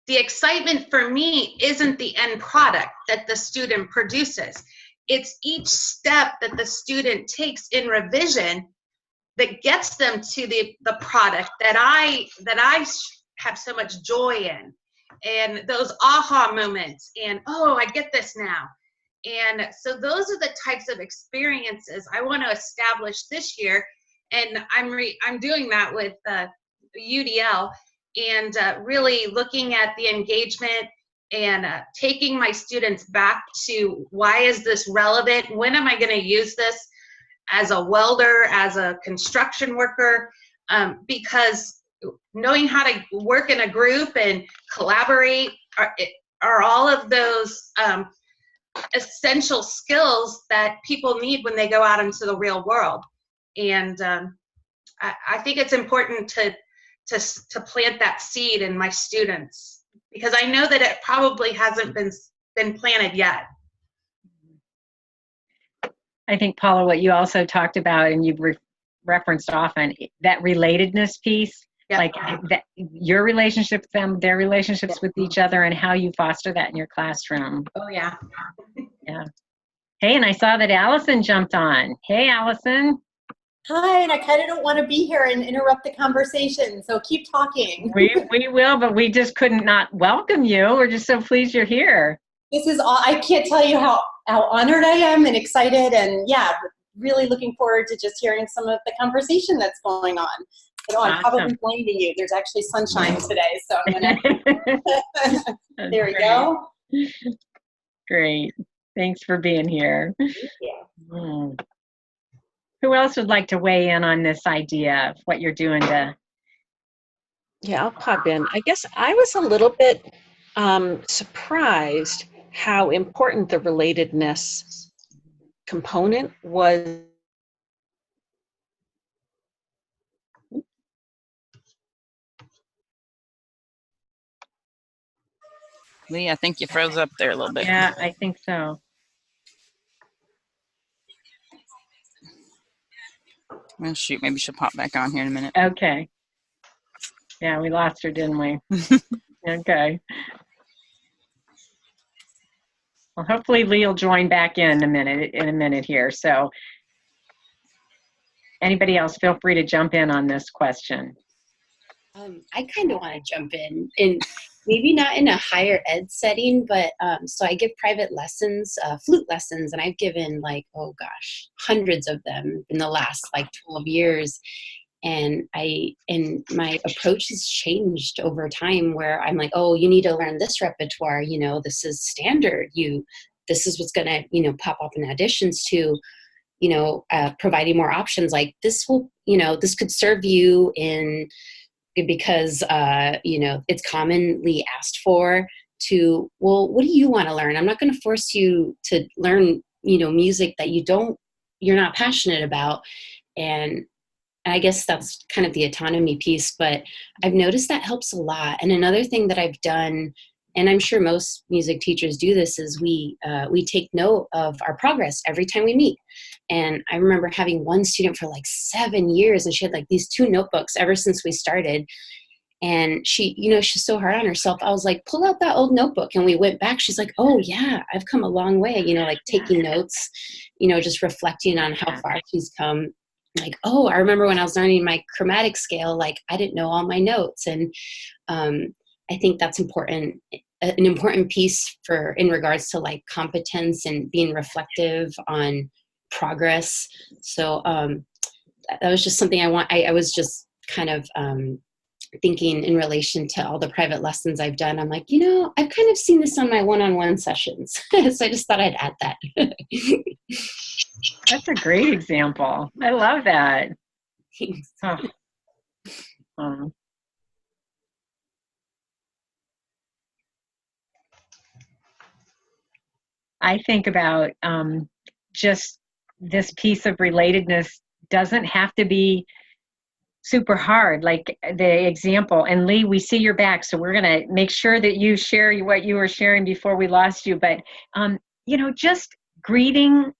the excitement for me isn't the end product that the student produces. It's each step that the student takes in revision that gets them to the product that I have so much joy in, and those aha moments, and oh, I get this now. And so those are the types of experiences I want to establish this year, and I'm doing that with UDL, and really looking at the engagement and taking my students back to why is this relevant? When am I going to use this as a welder, as a construction worker? Because knowing how to work in a group and collaborate are all of those essential skills that people need when they go out into the real world. And I think it's important to plant that seed in my students, because I know that it probably hasn't been planted yet.
I think, Paula, what you also talked about, and you've referenced often, that relatedness piece. Yep. Like that, your relationship with them, their relationships with each other, and how you foster that in your classroom.
Oh, yeah.
Yeah. Hey, and I saw that Allison jumped on. Hey, Allison.
Hi, and I kind of don't want to be here and interrupt the conversation, so keep talking.
We will, but we just couldn't not welcome you. We're just so pleased you're here.
This is all, I can't tell you how honored I am and excited, and yeah, really looking forward to just hearing some of the conversation that's going on. You know, I'm probably blinding you. There's actually sunshine today, so I'm gonna. There we go.
Great. Thanks for being here.
Thank you.
Who else would like to weigh in on this idea of what you're doing to?
Yeah, I'll pop in. I guess I was a little bit surprised how important the relatedness component was.
Lee, I think you froze up there a little bit.
Yeah, I think so.
Well, shoot, maybe she'll pop back on here in a minute.
Okay. Yeah, we lost her, didn't we? Okay. Well, hopefully Lee will join back in a minute here. So anybody else, feel free to jump in on this question.
I kind of want to jump in, and maybe not in a higher ed setting, but so I give private lessons, flute lessons, and I've given hundreds of them in the last 12 years. And my approach has changed over time, where I'm like, oh, you need to learn this repertoire, this is standard. This is what's going to, pop up in auditions to, providing more options. Like this will, this could serve you because it's commonly asked for. To, well, what do you want to learn? I'm not going to force you to learn, music that you're not passionate about. And I guess that's kind of the autonomy piece, but I've noticed that helps a lot. And another thing that I've done, and I'm sure most music teachers do this, is we take note of our progress every time we meet. And I remember having one student for 7 years, and she had these 2 notebooks ever since we started. And she, you know, she's so hard on herself. I was like, pull out that old notebook. And we went back. She's like, oh yeah, I've come a long way, you know, like taking notes, you know, just reflecting on how far she's come. Like, oh, I remember when I was learning my chromatic scale, like I didn't know all my notes. And I think that's important, an important piece for in regards to like competence and being reflective on progress. So that was just something I was just kind of thinking in relation to all the private lessons I've done. I'm like, you know, I've kind of seen this on my one-on-one sessions. So I just thought I'd add that.
That's a great example. I love that. Oh. I think about just this piece of relatedness doesn't have to be super hard, like the example. And Lee, we see your back, so we're going to make sure that you share what you were sharing before we lost you. But, you know, just greeting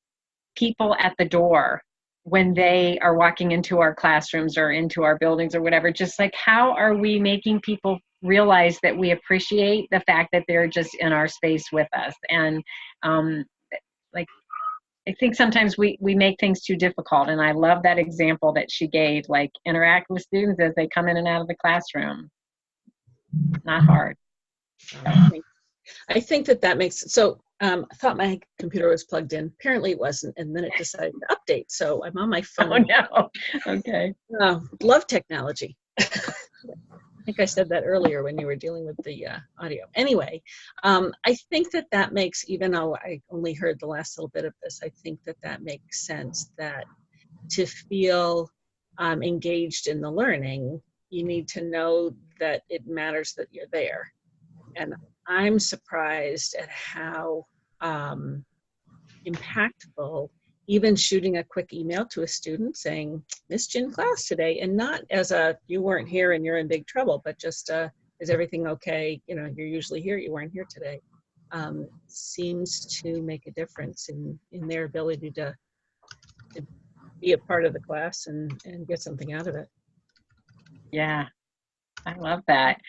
people at the door when they are walking into our classrooms or into our buildings or whatever, just like how are we making people realize that we appreciate the fact that they're just in our space with us. And like, I think sometimes we make things too difficult, and I love that example that she gave, like interact with students as they come in and out of the classroom. Not hard.
I think that makes, so I thought my computer was plugged in. Apparently it wasn't, and then it decided to update, so I'm on my phone.
Oh no, okay.
Love technology. I think I said that earlier when you were dealing with the audio. Anyway, I think that makes, even though I only heard the last little bit of this, I think that makes sense, that to feel engaged in the learning, you need to know that it matters that you're there. And I'm surprised at how impactful even shooting a quick email to a student saying, missed you in class today, and not as a, you weren't here and you're in big trouble, but just, is everything okay? You know, you're usually here, you weren't here today. Seems to make a difference in their ability to be a part of the class and get something out of it.
Yeah, I love that.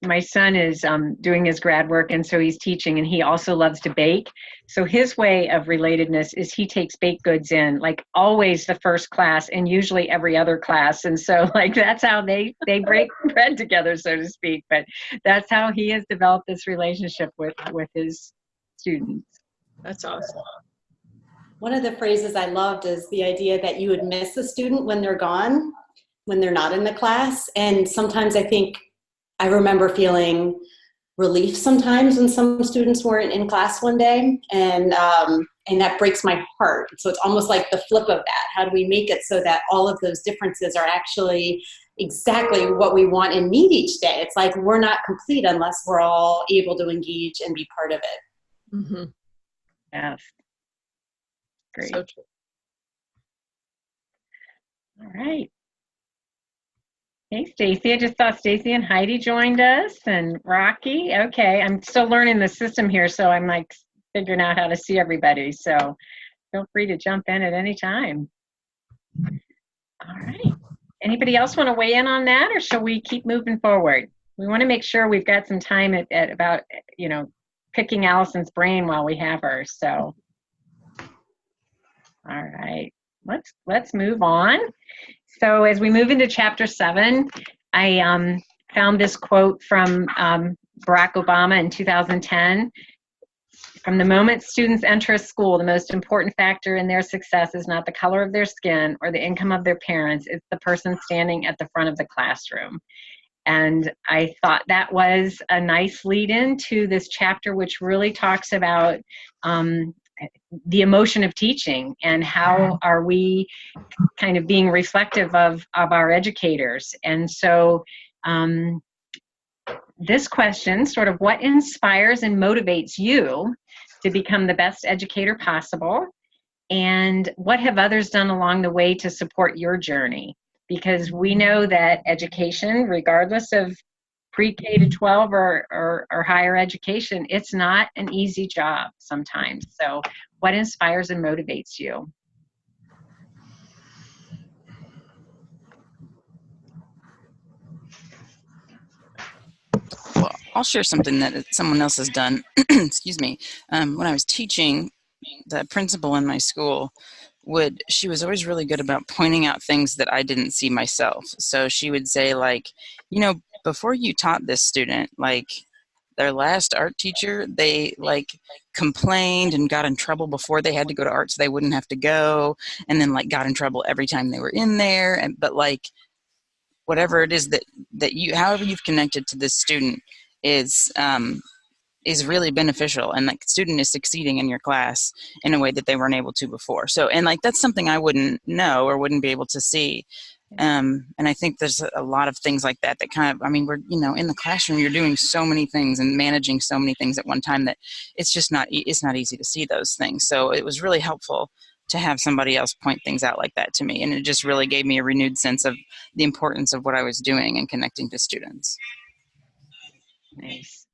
My son is doing his grad work, and so he's teaching, and he also loves to bake. So his way of relatedness is he takes baked goods in, like always the first class and usually every other class. And so like that's how they break bread together, so to speak. But that's how he has developed this relationship with his students.
That's awesome.
One of the phrases I loved is the idea that you would miss a student when they're gone, when they're not in the class. And sometimes I think I remember feeling relief sometimes when some students weren't in class one day, and that breaks my heart. So it's almost like the flip of that. How do we make it so that all of those differences are actually exactly what we want and need each day? It's like we're not complete unless we're all able to engage and be part of it.
Mm-hmm.
Yes. Great.
So true.
All right. Hey, Stacy. I just saw Stacy and Heidi joined us, and Rocky. Okay, I'm still learning the system here, so I'm like figuring out how to see everybody. So feel free to jump in at any time. All right. Anybody else want to weigh in on that, or shall we keep moving forward? We want to make sure we've got some time at about, you know, picking Allison's brain while we have her. So, all right, let's move on. So as we move into chapter 7, I found this quote from Barack Obama in 2010. From the moment students enter a school, the most important factor in their success is not the color of their skin or the income of their parents, it's the person standing at the front of the classroom. And I thought that was a nice lead-in to this chapter, which really talks about the emotion of teaching and how are we kind of being reflective of our educators. And so this question, sort of what inspires and motivates you to become the best educator possible, and what have others done along the way to support your journey? Because we know that education, regardless of pre-K to 12 or higher education, it's not an easy job sometimes. So what inspires and motivates you?
I'll share something that someone else has done. Excuse me. When I was teaching, the principal in my school she was always really good about pointing out things that I didn't see myself. So she would say, like, before you taught this student, like, their last art teacher, they like complained and got in trouble before they had to go to art so they wouldn't have to go, and then like got in trouble every time they were in there. But like, whatever it is that you, however you've connected to this student is really beneficial, and like, student is succeeding in your class in a way that they weren't able to before. So, and like, that's something I wouldn't know or wouldn't be able to see. And I think there's a lot of things like that kind of, I mean, we're, in the classroom, you're doing so many things and managing so many things at one time that it's just not, it's not easy to see those things. So it was really helpful to have somebody else point things out like that to me. And it just really gave me a renewed sense of the importance of what I was doing and connecting to students.
Nice.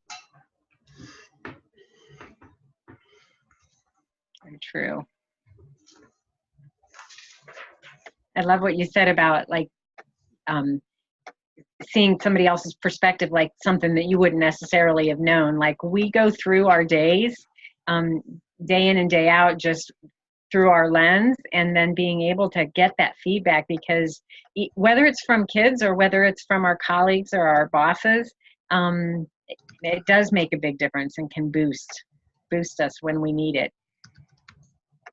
Very true. I love what you said about like seeing somebody else's perspective, like something that you wouldn't necessarily have known. Like, we go through our days, day in and day out, just through our lens, and then being able to get that feedback, because whether it's from kids or whether it's from our colleagues or our bosses, it does make a big difference and can boost us when we need it.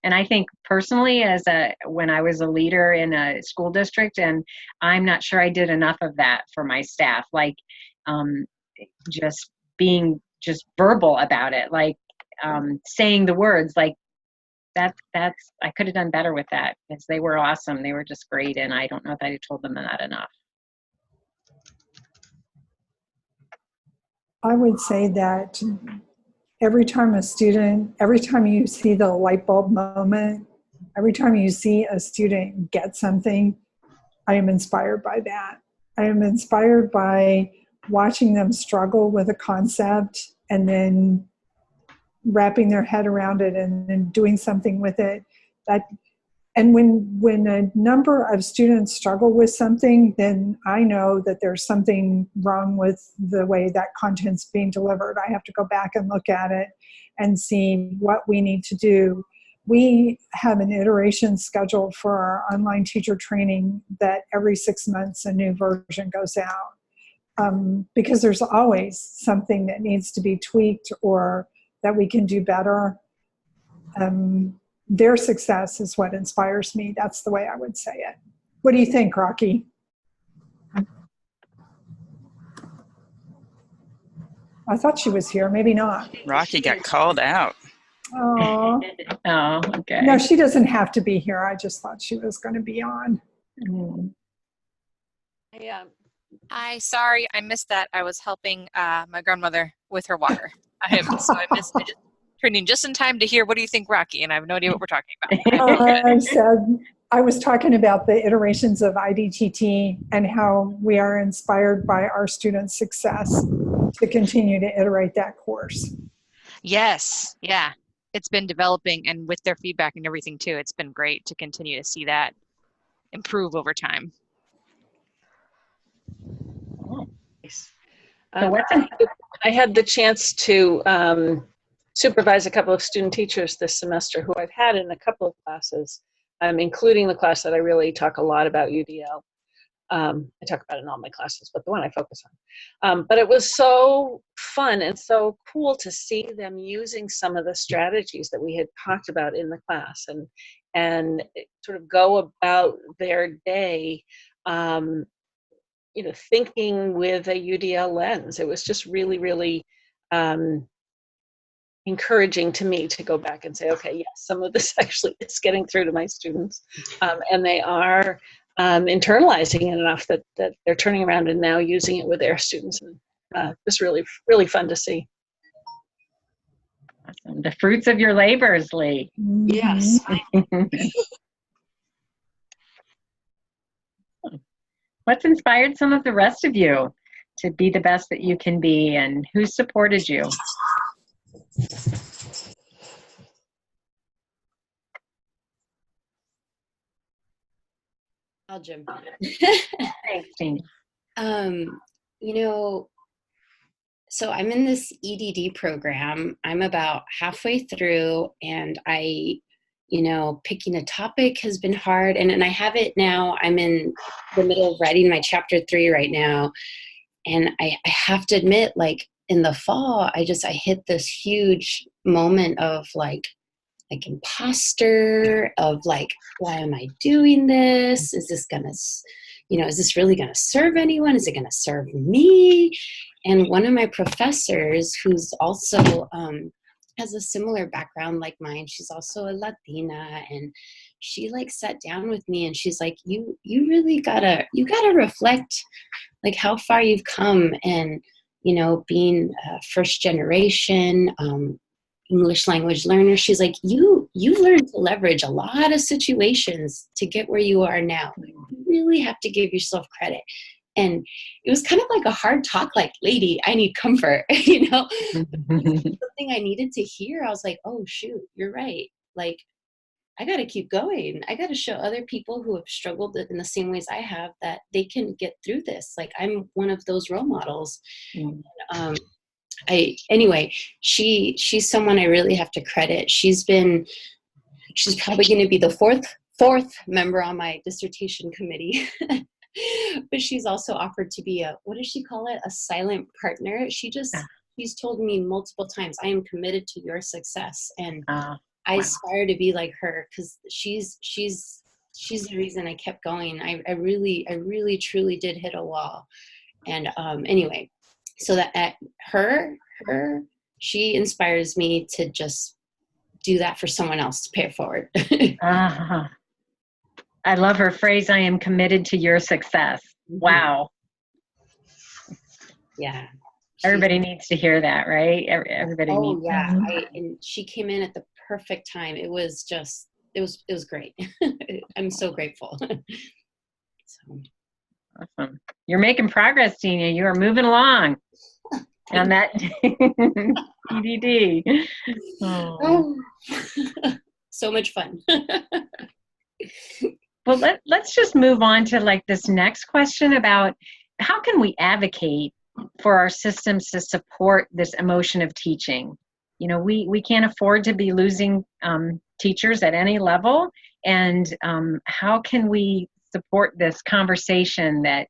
And I think personally, when I was a leader in a school district, and I'm not sure I did enough of that for my staff, like just being just verbal about it, like saying the words, like that's I could have done better with that, because they were awesome. They were just great, and I don't know if I told them that enough.
I would say that every time you see the light bulb moment, every time you see a student get something, I am inspired by that. I am inspired by watching them struggle with a concept and then wrapping their head around it and then doing something with it. And when a number of students struggle with something, then I know that there's something wrong with the way that content's being delivered. I have to go back and look at it and see what we need to do. We have an iteration scheduled for our online teacher training that every 6 months a new version goes out, because there's always something that needs to be tweaked or that we can do better. Their success is what inspires me. That's the way I would say it. What do you think, Rocky? I thought she was here. Maybe not.
Rocky got called out.
Oh,
okay.
No, she doesn't have to be here. I just thought she was going to be on.
Yeah.
Hi, sorry, I missed that. I was helping my grandmother with her water. I missed it. Turning just in time to hear, what do you think, Rocky? And I have no idea what we're talking about.
I was talking about the iterations of IDTT and how we are inspired by our students' success to continue to iterate that course.
Yes, yeah. It's been developing, and with their feedback and everything too, it's been great to continue to see that improve over time.
I had the chance to supervise a couple of student teachers this semester who I've had in a couple of classes, including the class that I really talk a lot about, UDL. I talk about it in all my classes, but the one I focus on. But it was so fun and so cool to see them using some of the strategies that we had talked about in the class and sort of go about their day, thinking with a UDL lens. It was just really, really encouraging to me to go back and say, okay, yes, some of this actually is getting through to my students, and they are internalizing it enough that they're turning around and now using it with their students. And it's really, really fun to see.
Awesome. The fruits of your labors, Lee.
Yes.
What's inspired some of the rest of you to be the best that you can be, and who supported you?
I'll jump in.
Thanks, Jeannie.
So I'm in this EDD program. I'm about halfway through, and picking a topic has been hard. And I have it now. I'm in the middle of writing my chapter 3 right now. And I have to admit, like in the fall, I hit this huge moment of like imposter, of like, why am I doing this? Is this really gonna serve anyone? Is it gonna serve me? And one of my professors, who's also has a similar background like mine, she's also a Latina, and she like sat down with me and she's like, you really gotta reflect like how far you've come, and being a first generation English language learner. She's like, you learned to leverage a lot of situations to get where you are now. You really have to give yourself credit. And it was kind of like a hard talk, like, lady, I need comfort, Something I needed to hear. I was like, oh shoot, you're right. Like, I got to keep going. I got to show other people who have struggled in the same ways I have that they can get through this. Like, I'm one of those role models. Anyway, she's someone I really have to credit. She's probably going to be the fourth member on my dissertation committee. But she's also offered to be what does she call it? A silent partner. She's told me multiple times, I am committed to your success. And I aspire to be like her, because she's the reason I kept going. I really truly did hit a wall. And anyway, so that she inspires me to just do that for someone else, to pay it forward.
I love her phrase, I am committed to your success. Wow.
Yeah.
Everybody needs to hear that, right? Everybody needs that.
And she came in at the perfect time. It was great. I'm so grateful.
Awesome. You're making progress, Tina. You are moving along on that EDD.
So much fun.
Well, let's just move on to like this next question about how can we advocate for our systems to support this emotion of teaching? We can't afford to be losing teachers at any level. And how can we support this conversation that,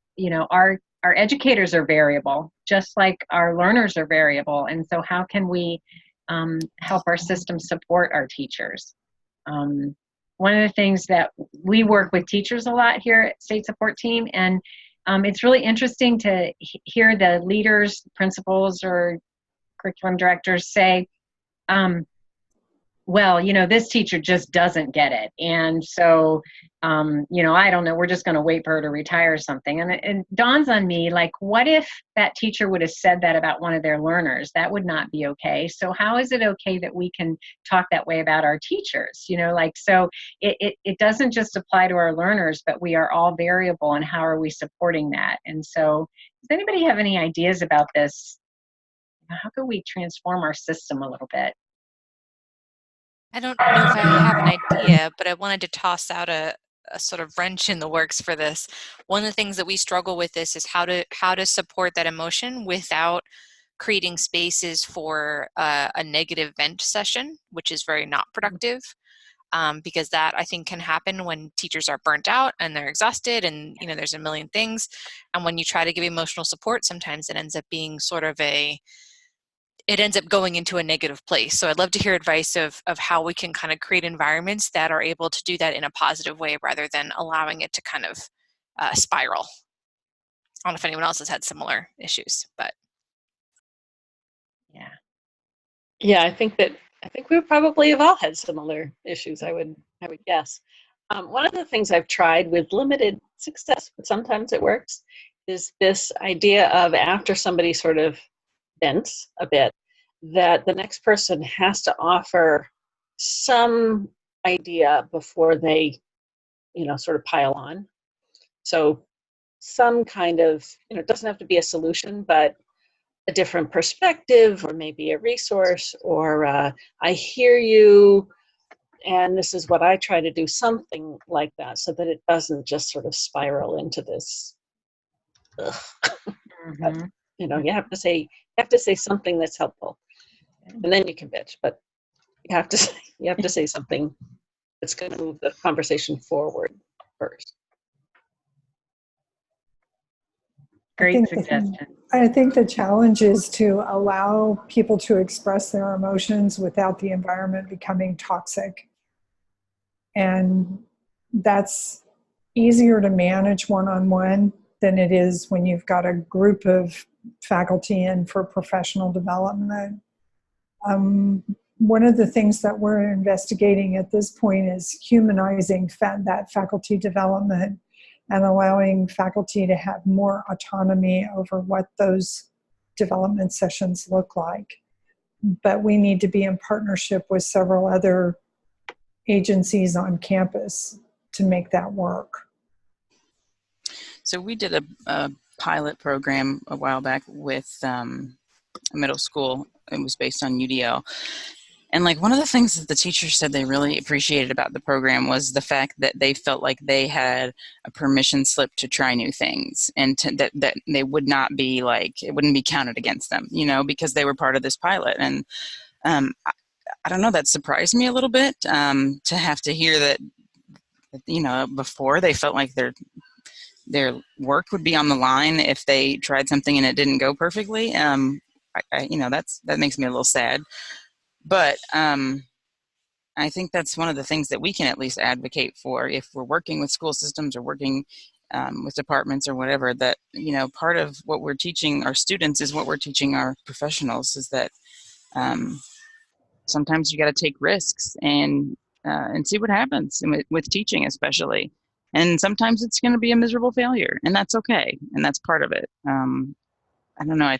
our educators are variable, just like our learners are variable. And so how can we help our system support our teachers? One of the things that we work with teachers a lot here at State Support Team, and it's really interesting to hear the leaders, principals, or curriculum directors say, well, this teacher just doesn't get it. And so, I don't know, we're just going to wait for her to retire or something. And it dawns on me, like, what if that teacher would have said that about one of their learners? That would not be okay. So how is it okay that we can talk that way about our teachers? So it doesn't just apply to our learners, but we are all variable, and how are we supporting that? And so does anybody have any ideas about this? How can we transform our system a little bit?
I don't know if I have an idea, but I wanted to toss out a sort of wrench in the works for this. One of the things that we struggle with this is how to support that emotion without creating spaces for a negative vent session, which is very not productive, because that, I think, can happen when teachers are burnt out and they're exhausted, and there's a million things. And when you try to give emotional support, sometimes it ends up being sort of it ends up going into a negative place. So I'd love to hear advice of how we can kind of create environments that are able to do that in a positive way, rather than allowing it to kind of spiral. I don't know if anyone else has had similar issues, but.
Yeah, I think we probably have all had similar issues, I would guess. One of the things I've tried with limited success, but sometimes it works, is this idea of, after somebody sort of vents a bit, that the next person has to offer some idea before they, sort of pile on. So some kind of, it doesn't have to be a solution, but a different perspective, or maybe a resource, or I hear you, and this is what I try to do, something like that, so that it doesn't just sort of spiral into this. You have to say something that's helpful, and then you can bitch. But you have to say something that's going to move the conversation forward first.
Great suggestion.
I think the challenge is to allow people to express their emotions without the environment becoming toxic. And that's easier to manage one-on-one than it is when you've got a group of faculty in for professional development. One of the things that we're investigating at this point is humanizing that faculty development and allowing faculty to have more autonomy over what those development sessions look like. But we need to be in partnership with several other agencies on campus to make that work.
So we did a pilot program a while back with a middle school. It was based on UDL. And like one of the things that the teachers said they really appreciated about the program was the fact that they felt like they had a permission slip to try new things, and that they would not be like, it wouldn't be counted against them, because they were part of this pilot. And I don't know, that surprised me a little bit to have to hear that, before they felt like their work would be on the line if they tried something and it didn't go perfectly. That makes me a little sad. But I think that's one of the things that we can at least advocate for if we're working with school systems or working with departments or whatever, that, part of what we're teaching our students is what we're teaching our professionals, is that sometimes you got to take risks and see what happens with teaching, especially. And sometimes it's going to be a miserable failure, and that's okay. And that's part of it. I don't know. I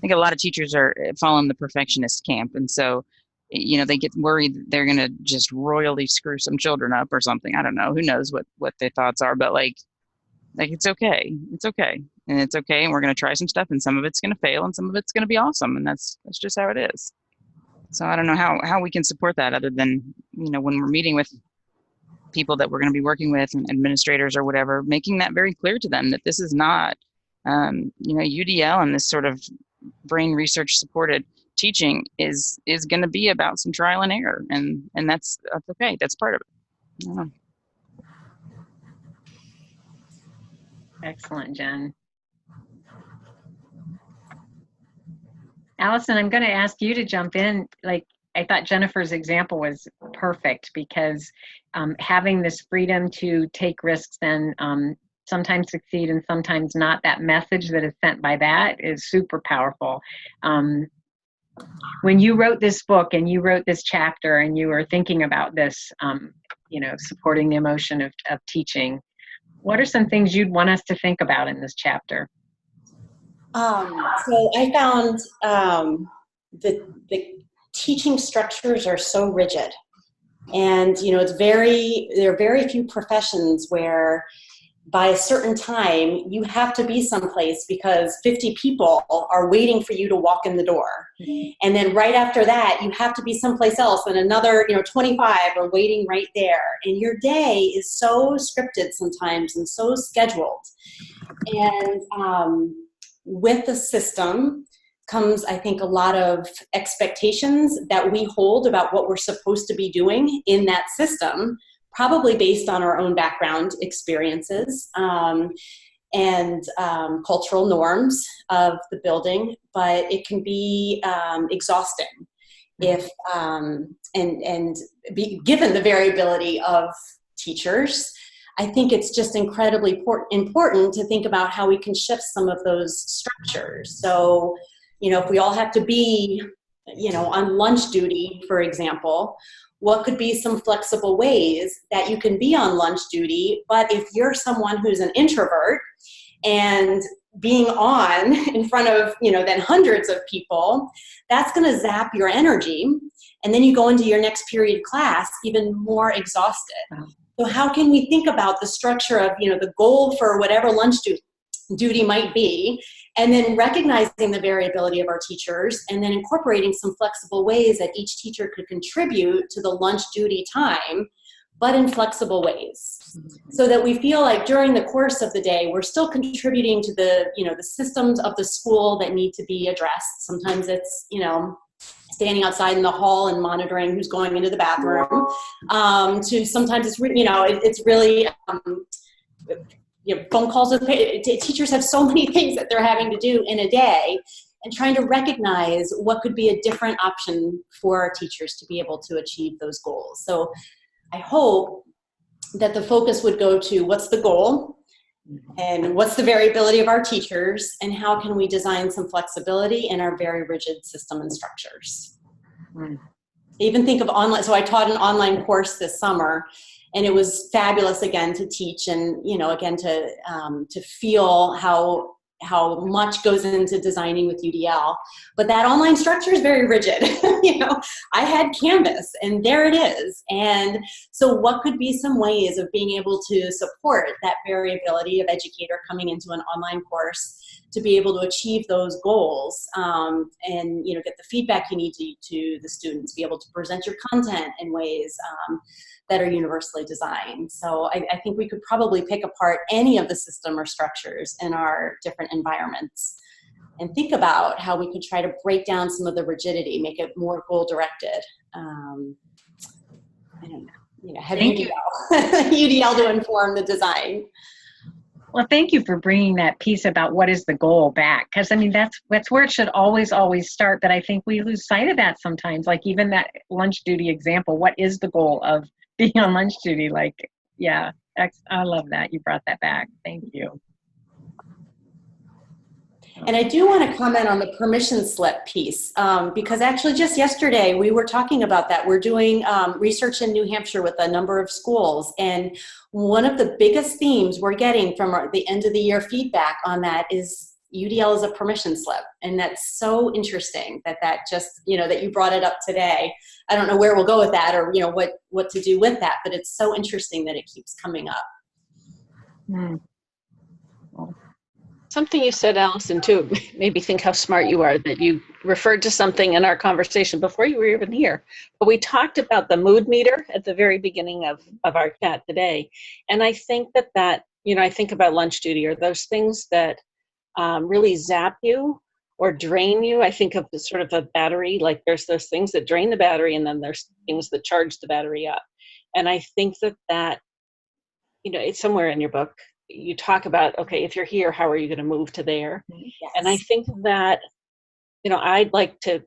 think a lot of teachers fall in the perfectionist camp. And so, they get worried that they're going to just royally screw some children up or something. I don't know. Who knows what their thoughts are, but like it's okay. It's okay. And it's okay. And we're going to try some stuff, and some of it's going to fail and some of it's going to be awesome. And that's just how it is. So I don't know how we can support that other than, when we're meeting with people that we're going to be working with and administrators or whatever, making that very clear to them that this is not, UDL and this sort of brain research supported teaching is going to be about some trial and error. And that's okay. That's part of it.
Excellent, Jen. Allison, I'm going to ask you to jump in. I thought Jennifer's example was perfect because having this freedom to take risks and sometimes succeed and sometimes not, that message that is sent by that is super powerful. When you wrote this book and you wrote this chapter and you were thinking about this, supporting the emotion of teaching, what are some things you'd want us to think about in this chapter?
So I found the teaching structures are so rigid, and there are very few professions where by a certain time you have to be someplace because 50 people are waiting for you to walk in the door, and then right after that you have to be someplace else and another 25 are waiting right there, and your day is so scripted sometimes and so scheduled. And with the system comes, I think, a lot of expectations that we hold about what we're supposed to be doing in that system, probably based on our own background experiences and cultural norms of the building. But it can be exhausting if given the variability of teachers. I think it's just incredibly important to think about how we can shift some of those structures. So, if we all have to be, on lunch duty, for example, what could be some flexible ways that you can be on lunch duty, but if you're someone who's an introvert and being on in front of, then hundreds of people, that's going to zap your energy. And then you go into your next period class even more exhausted. So how can we think about the structure of, the goal for whatever lunch duty might be, and then recognizing the variability of our teachers, and then incorporating some flexible ways that each teacher could contribute to the lunch duty time, but in flexible ways, so that we feel like during the course of the day, we're still contributing to the, the systems of the school that need to be addressed. Sometimes it's, standing outside in the hall and monitoring who's going into the bathroom, to sometimes it's, it's really, phone calls with teachers have so many things that they're having to do in a day, and trying to recognize what could be a different option for our teachers to be able to achieve those goals. So I hope that the focus would go to what's the goal and what's the variability of our teachers, and how can we design some flexibility in our very rigid system and structures. Even think of online. So I taught an online course this summer, and it was fabulous again to teach, and again to feel how much goes into designing with UDL. But that online structure is very rigid. I had Canvas, and there it is. And so what could be some ways of being able to support that variability of educator coming into an online course to be able to achieve those goals, and get the feedback you need to the students, be able to present your content in ways that are universally designed. So I think we could probably pick apart any of the system or structures in our different environments and think about how we could try to break down some of the rigidity, make it more goal-directed. I don't know, have UDL to inform the design.
Well, thank you for bringing that piece about what is the goal back, because that's where it should always start, but I think we lose sight of that sometimes. Like even that lunch duty example, what is the goal of being on lunch duty? Like, yeah, I love that you brought that back. Thank you.
And I do want to comment on the permission slip piece, because actually just yesterday we were talking about that. We're doing research in New Hampshire with a number of schools, and one of the biggest themes we're getting from the end of the year feedback on that is UDL is a permission slip. And that's so interesting that just, that you brought it up today. I don't know where we'll go with that, or what to do with that, but it's so interesting that it keeps coming up.
Something you said, Allison, too, made me think how smart you are, that you referred to something in our conversation before you were even here. But we talked about the mood meter at the very beginning of our chat today. And I think that I think about lunch duty, or those things that really zap you or drain you. I think of the sort of a battery, like there's those things that drain the battery, and then there's things that charge the battery up. And I think that it's somewhere in your book. You talk about, okay, if you're here, how are you going to move to there? Yes. And I think that, I'd like to,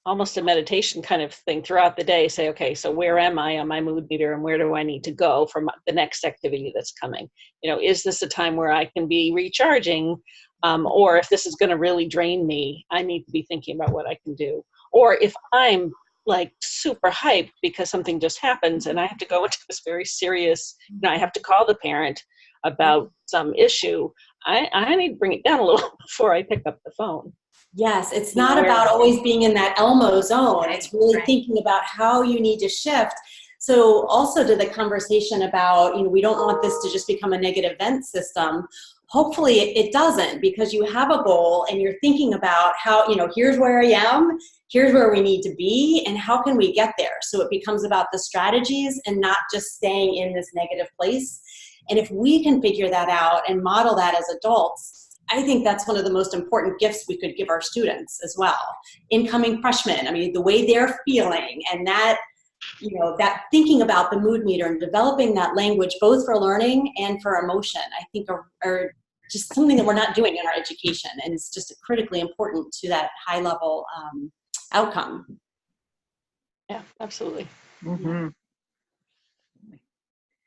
almost a meditation kind of thing throughout the day, say, okay, so where am I on my mood meter, and where do I need to go for the next activity that's coming? Is this a time where I can be recharging? Or if this is going to really drain me, I need to be thinking about what I can do. Or if I'm like super hyped because something just happens and I have to go into this very serious, I have to call the parent about some issue, I need to bring it down a little before I pick up the phone.
Yes, it's not about always being in that Elmo zone. It's really thinking about how you need to shift. So also to the conversation about, we don't want this to just become a negative vent system. Hopefully it doesn't, because you have a goal and you're thinking about how, here's where I am, here's where we need to be, and how can we get there? So it becomes about the strategies and not just staying in this negative place. And if we can figure that out and model that as adults, I think that's one of the most important gifts we could give our students as well. Incoming freshmen, the way they're feeling, and that, that thinking about the mood meter and developing that language, both for learning and for emotion, I think are just something that we're not doing in our education. And it's just critically important to that high level outcome.
Yeah, absolutely.
Mm-hmm.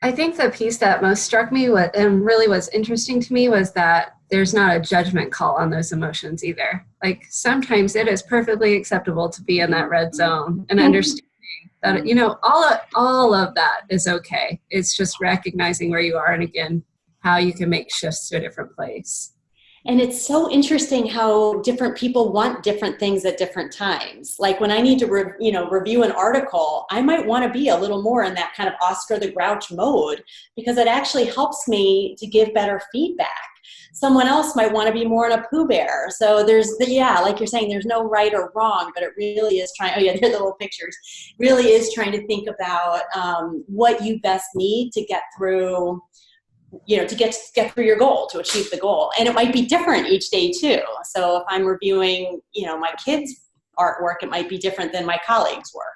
I think the piece that most struck me and really was interesting to me was that there's not a judgment call on those emotions either. Like sometimes it is perfectly acceptable to be in that red zone, and understanding that, all of that is okay. It's just recognizing where you are, and again, how you can make shifts to a different place.
And it's so interesting how different people want different things at different times. Like when I need to review an article, I might want to be a little more in that kind of Oscar the Grouch mode, because it actually helps me to give better feedback. Someone else might want to be more in a Pooh Bear. So there's like you're saying, there's no right or wrong, but it really is trying, there's the little pictures, really is trying to think about what you best need to get through, to get through your goal, to achieve the goal. And it might be different each day too. So if I'm reviewing, my kids' artwork, it might be different than my colleagues' work.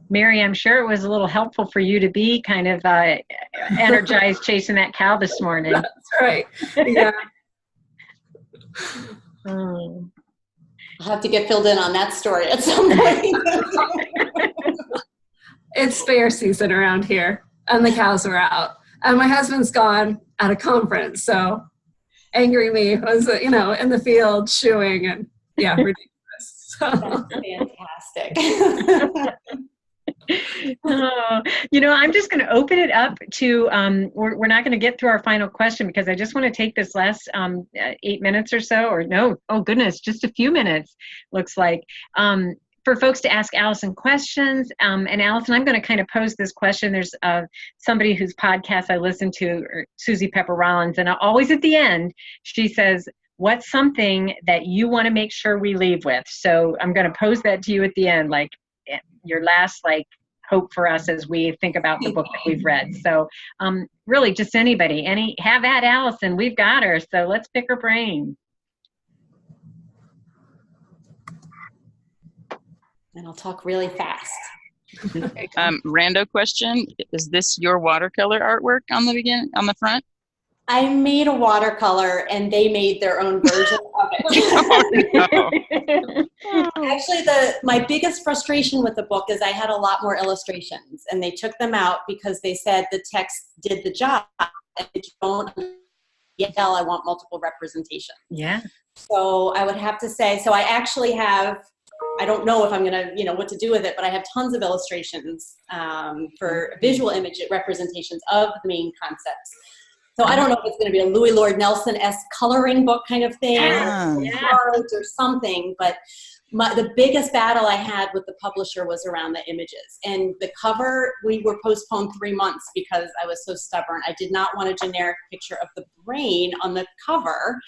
Mary, I'm sure it was a little helpful for you to be kind of energized chasing that cow this morning.
That's right. Yeah.
I'll have to get filled in on that story at some point.
It's fair season around here, and the cows are out. And my husband's gone at a conference, so Angry Me was, in the field shoeing, and ridiculous. So.
That's fantastic.
I'm just going to open it up to, we're not going to get through our final question because I just want to take this last 8 minutes or so, or no, oh goodness, just a few minutes, looks like, for folks to ask Allison questions. And Allison, I'm going to kind of pose this question. There's somebody whose podcast I listen to, Susie Pepper Rollins, and always at the end, she says, what's something that you want to make sure we leave with? So I'm going to pose that to you at the end, like your last hope for us as we think about the book that we've read. So really just anybody, have at Allison, we've got her. So let's pick her brain.
And I'll talk really fast.
Rando question: is this your watercolor artwork on the front?
I made a watercolor, and they made their own version of it.
Oh, no.
Actually, my biggest frustration with the book is I had a lot more illustrations, and they took them out because they said the text did the job. And if you don't yell, I want multiple representation.
Yeah.
So I would have to say, I actually have. I don't know if I'm going to, what to do with it, but I have tons of illustrations for visual image representations of the main concepts. So I don't know if it's going to be a Louis Lord Nelson-esque coloring book kind of thing, or something, but the biggest battle I had with the publisher was around the images. And the cover, we were postponed 3 months because I was so stubborn. I did not want a generic picture of the brain on the cover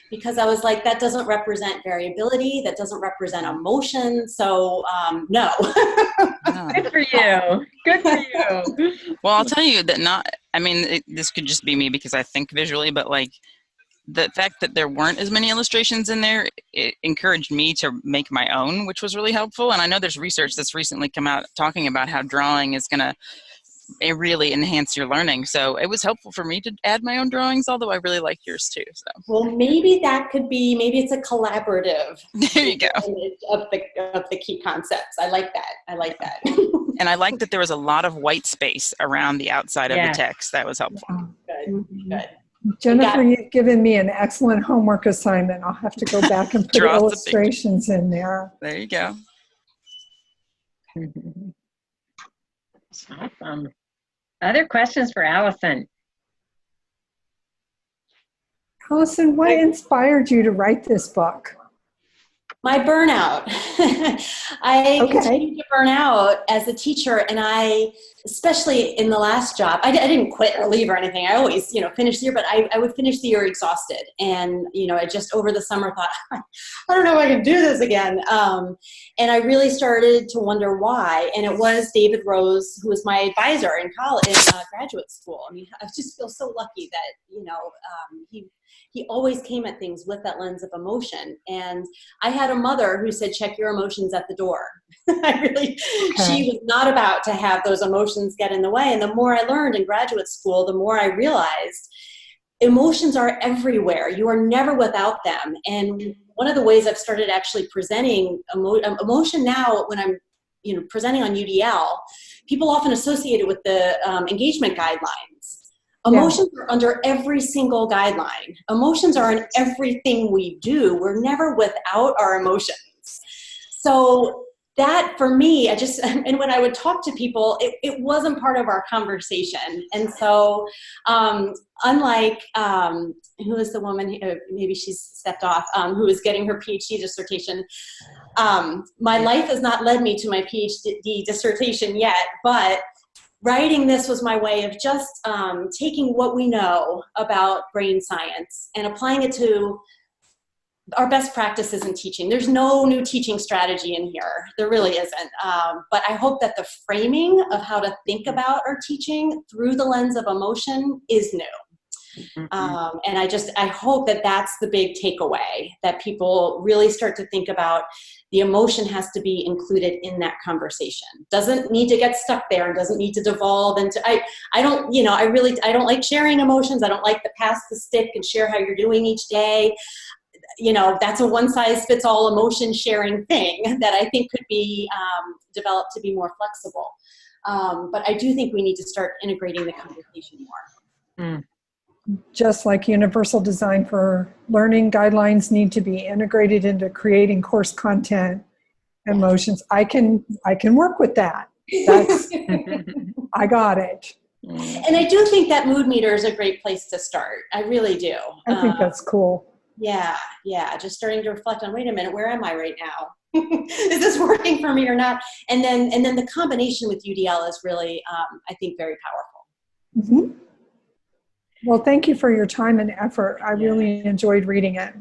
because I was like, that doesn't represent variability, that doesn't represent emotion, so no.
Good for you. Good for you.
Well, I'll tell you that this could just be me because I think visually, but the fact that there weren't as many illustrations in there, it encouraged me to make my own, which was really helpful. And I know there's research that's recently come out talking about how drawing is going to really enhance your learning. So it was helpful for me to add my own drawings, although I really like yours too. So.
Well, maybe that could be, maybe it's a collaborative.
There you go.
Of the key concepts. I like that.
And I like that there was a lot of white space around the outside of the text. That was helpful.
Good.
Jennifer, you've given me an excellent homework assignment. I'll have to go back and put illustrations in there.
There you go.
Awesome. Other questions for Allison?
Allison, what inspired you to write this book?
My burnout. I continued to burn out as a teacher, and I, especially in the last job, I didn't quit or leave or anything. I always, finish the year, but I would finish the year exhausted. And, I just over the summer thought, I don't know if I can do this again. And I really started to wonder why. And it was David Rose, who was my advisor in college, in graduate school. I mean, I just feel so lucky that, he always came at things with that lens of emotion. And I had a mother who said, check your emotions at the door. She was not about to have those emotions get in the way. And the more I learned in graduate school, the more I realized emotions are everywhere. You are never without them. And one of the ways I've started actually presenting emotion now when I'm presenting on UDL, people often associate it with the engagement guidelines. Emotions are under every single guideline. Emotions are in everything we do. We're never without our emotions. So that for me, and when I would talk to people, it wasn't part of our conversation. And so unlike, who is the woman, maybe she's stepped off, who is getting her PhD dissertation, my life has not led me to my PhD dissertation yet, but writing this was my way of just taking what we know about brain science and applying it to our best practices in teaching. There's no new teaching strategy in here. There really isn't. But I hope that the framing of how to think about our teaching through the lens of emotion is new. And I hope that that's the big takeaway, that people really start to think about the emotion has to be included in that conversation. Doesn't need to get stuck there and doesn't need to devolve into, I don't like sharing emotions. I don't like to pass the stick and share how you're doing each day. That's a one-size-fits-all emotion sharing thing that I think could be developed to be more flexible. But I do think we need to start integrating the conversation more.
Just like universal design for learning guidelines need to be integrated into creating course content, emotions. I can work with that. That's, I got it.
And I do think that mood meter is a great place to start. I really do.
I think that's cool.
Yeah. Just starting to reflect on, wait a minute, where am I right now? Is this working for me or not? And then the combination with UDL is really, I think, very powerful.
Mm-hmm. Well, thank you for your time and effort. I really enjoyed reading it.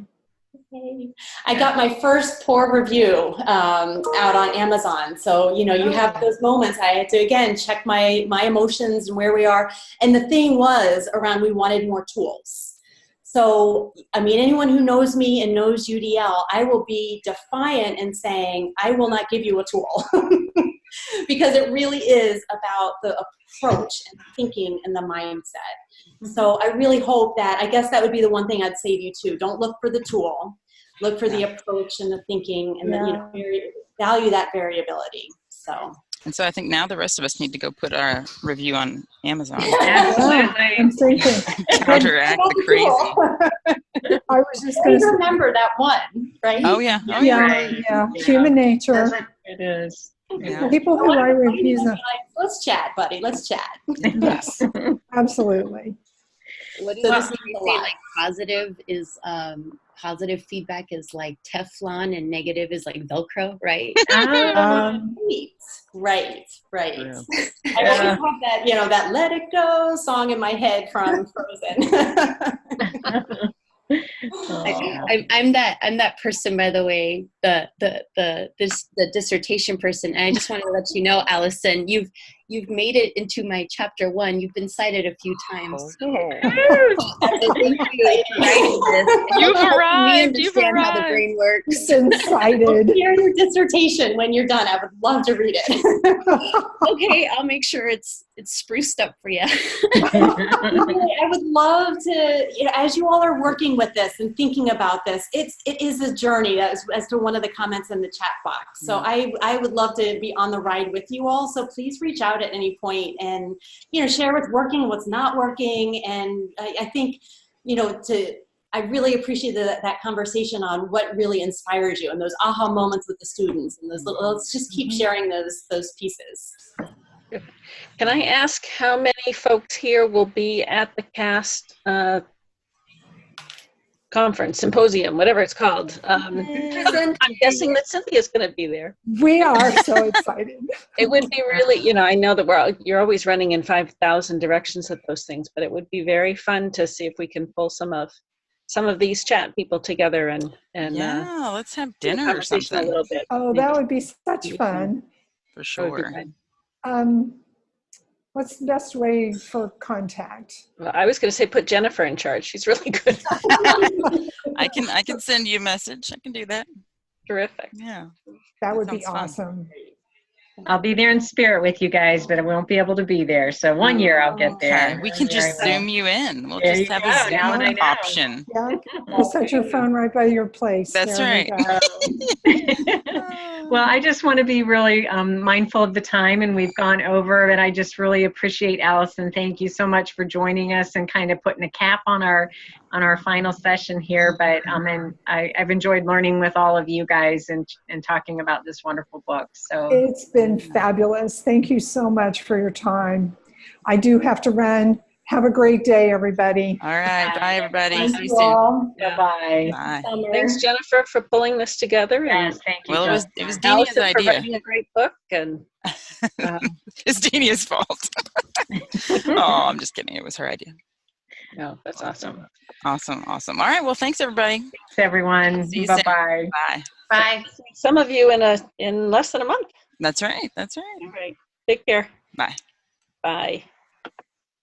I got my first poor review out on Amazon. So, you have those moments. I had to, again, check my emotions and where we are. And the thing was around, we wanted more tools. So, anyone who knows me and knows UDL, I will be defiant in saying, I will not give you a tool. Because it really is about the approach and thinking and the mindset. So I really hope that, I guess that would be the one thing I'd say to you too. Don't look for the tool. Look for the approach and the thinking and value that variability.
And so I think now the rest of us need to go put our review on Amazon.
Absolutely. I'm thinking.
Counteract the crazy.
I was just going to
remember that one, right?
Oh, yeah.
Yeah. Human nature.
It is.
Yeah.
People who write reviews.
Let's chat, buddy. Let's chat.
Yes, absolutely.
What do you say? Like positive feedback is like Teflon and negative is like Velcro, right?
Right. I always have that, that "Let It Go" song in my head from Frozen.
I'm that person, by the way, the dissertation person, and I just want to let you know, Allison, you've made it into my chapter 1. You've been cited a few times. So thank you for writing this.
You've arrived.
How the brain works.
You've been cited.
Hear your dissertation when you're done. I would love to read it.
Okay, I'll make sure it's spruced up for you.
I would love to, as you all are working with this and thinking about this, it is a journey, as to one of the comments in the chat box. So I would love to be on the ride with you all. So please reach out at any point and, share what's working and what's not working. And I think, I really appreciate that conversation on what really inspires you and those aha moments with the students and let's just keep sharing those pieces.
Can I ask how many folks here will be at the CAST conference, symposium, whatever it's called? I'm guessing that Cynthia's going to be there.
We are so excited.
It would be really, I know that you're always running in 5,000 directions at those things, but it would be very fun to see if we can pull some of these chat people together and
let's have dinner or something.
A little bit.
Oh, that would be such fun.
For sure.
What's the best way for contact?
Well, I was going to say put Jennifer in charge. She's really good.
I can send you a message. I can do that.
Terrific.
Yeah.
That would be awesome.
I'll be there in spirit with you guys, but I won't be able to be there. So one year I'll get there.
Okay. We can just Zoom you in. We'll just have a Zoom option.
Yeah. We'll set your phone right by your place.
That's right.
Well, I just want to be really mindful of the time, and we've gone over, and I just really appreciate Allison. Thank you so much for joining us and kind of putting a cap on our final session here. But and I've enjoyed learning with all of you guys and talking about this wonderful book. So
it's been fabulous. Thank you so much for your time. I do have to run. Have a great day, everybody.
All right. Bye, everybody.
Thank
See you
you
soon.
all.
Bye-bye.
Bye.
Summer.
Thanks, Jennifer, for pulling this together. And
Yes, thank you.
Well, it
Jessica.
was Denia's
Allison for
idea.
writing a great book. And
It's Denia's fault. Oh, I'm just kidding. It was her idea.
no, that's awesome.
Awesome. Awesome. All right. Well, thanks, everybody.
Thanks, everyone.
See you soon.
Bye-bye.
Bye.
Bye.
Some of you in less than a month.
That's right. That's right.
All right. Take care.
Bye.
Bye.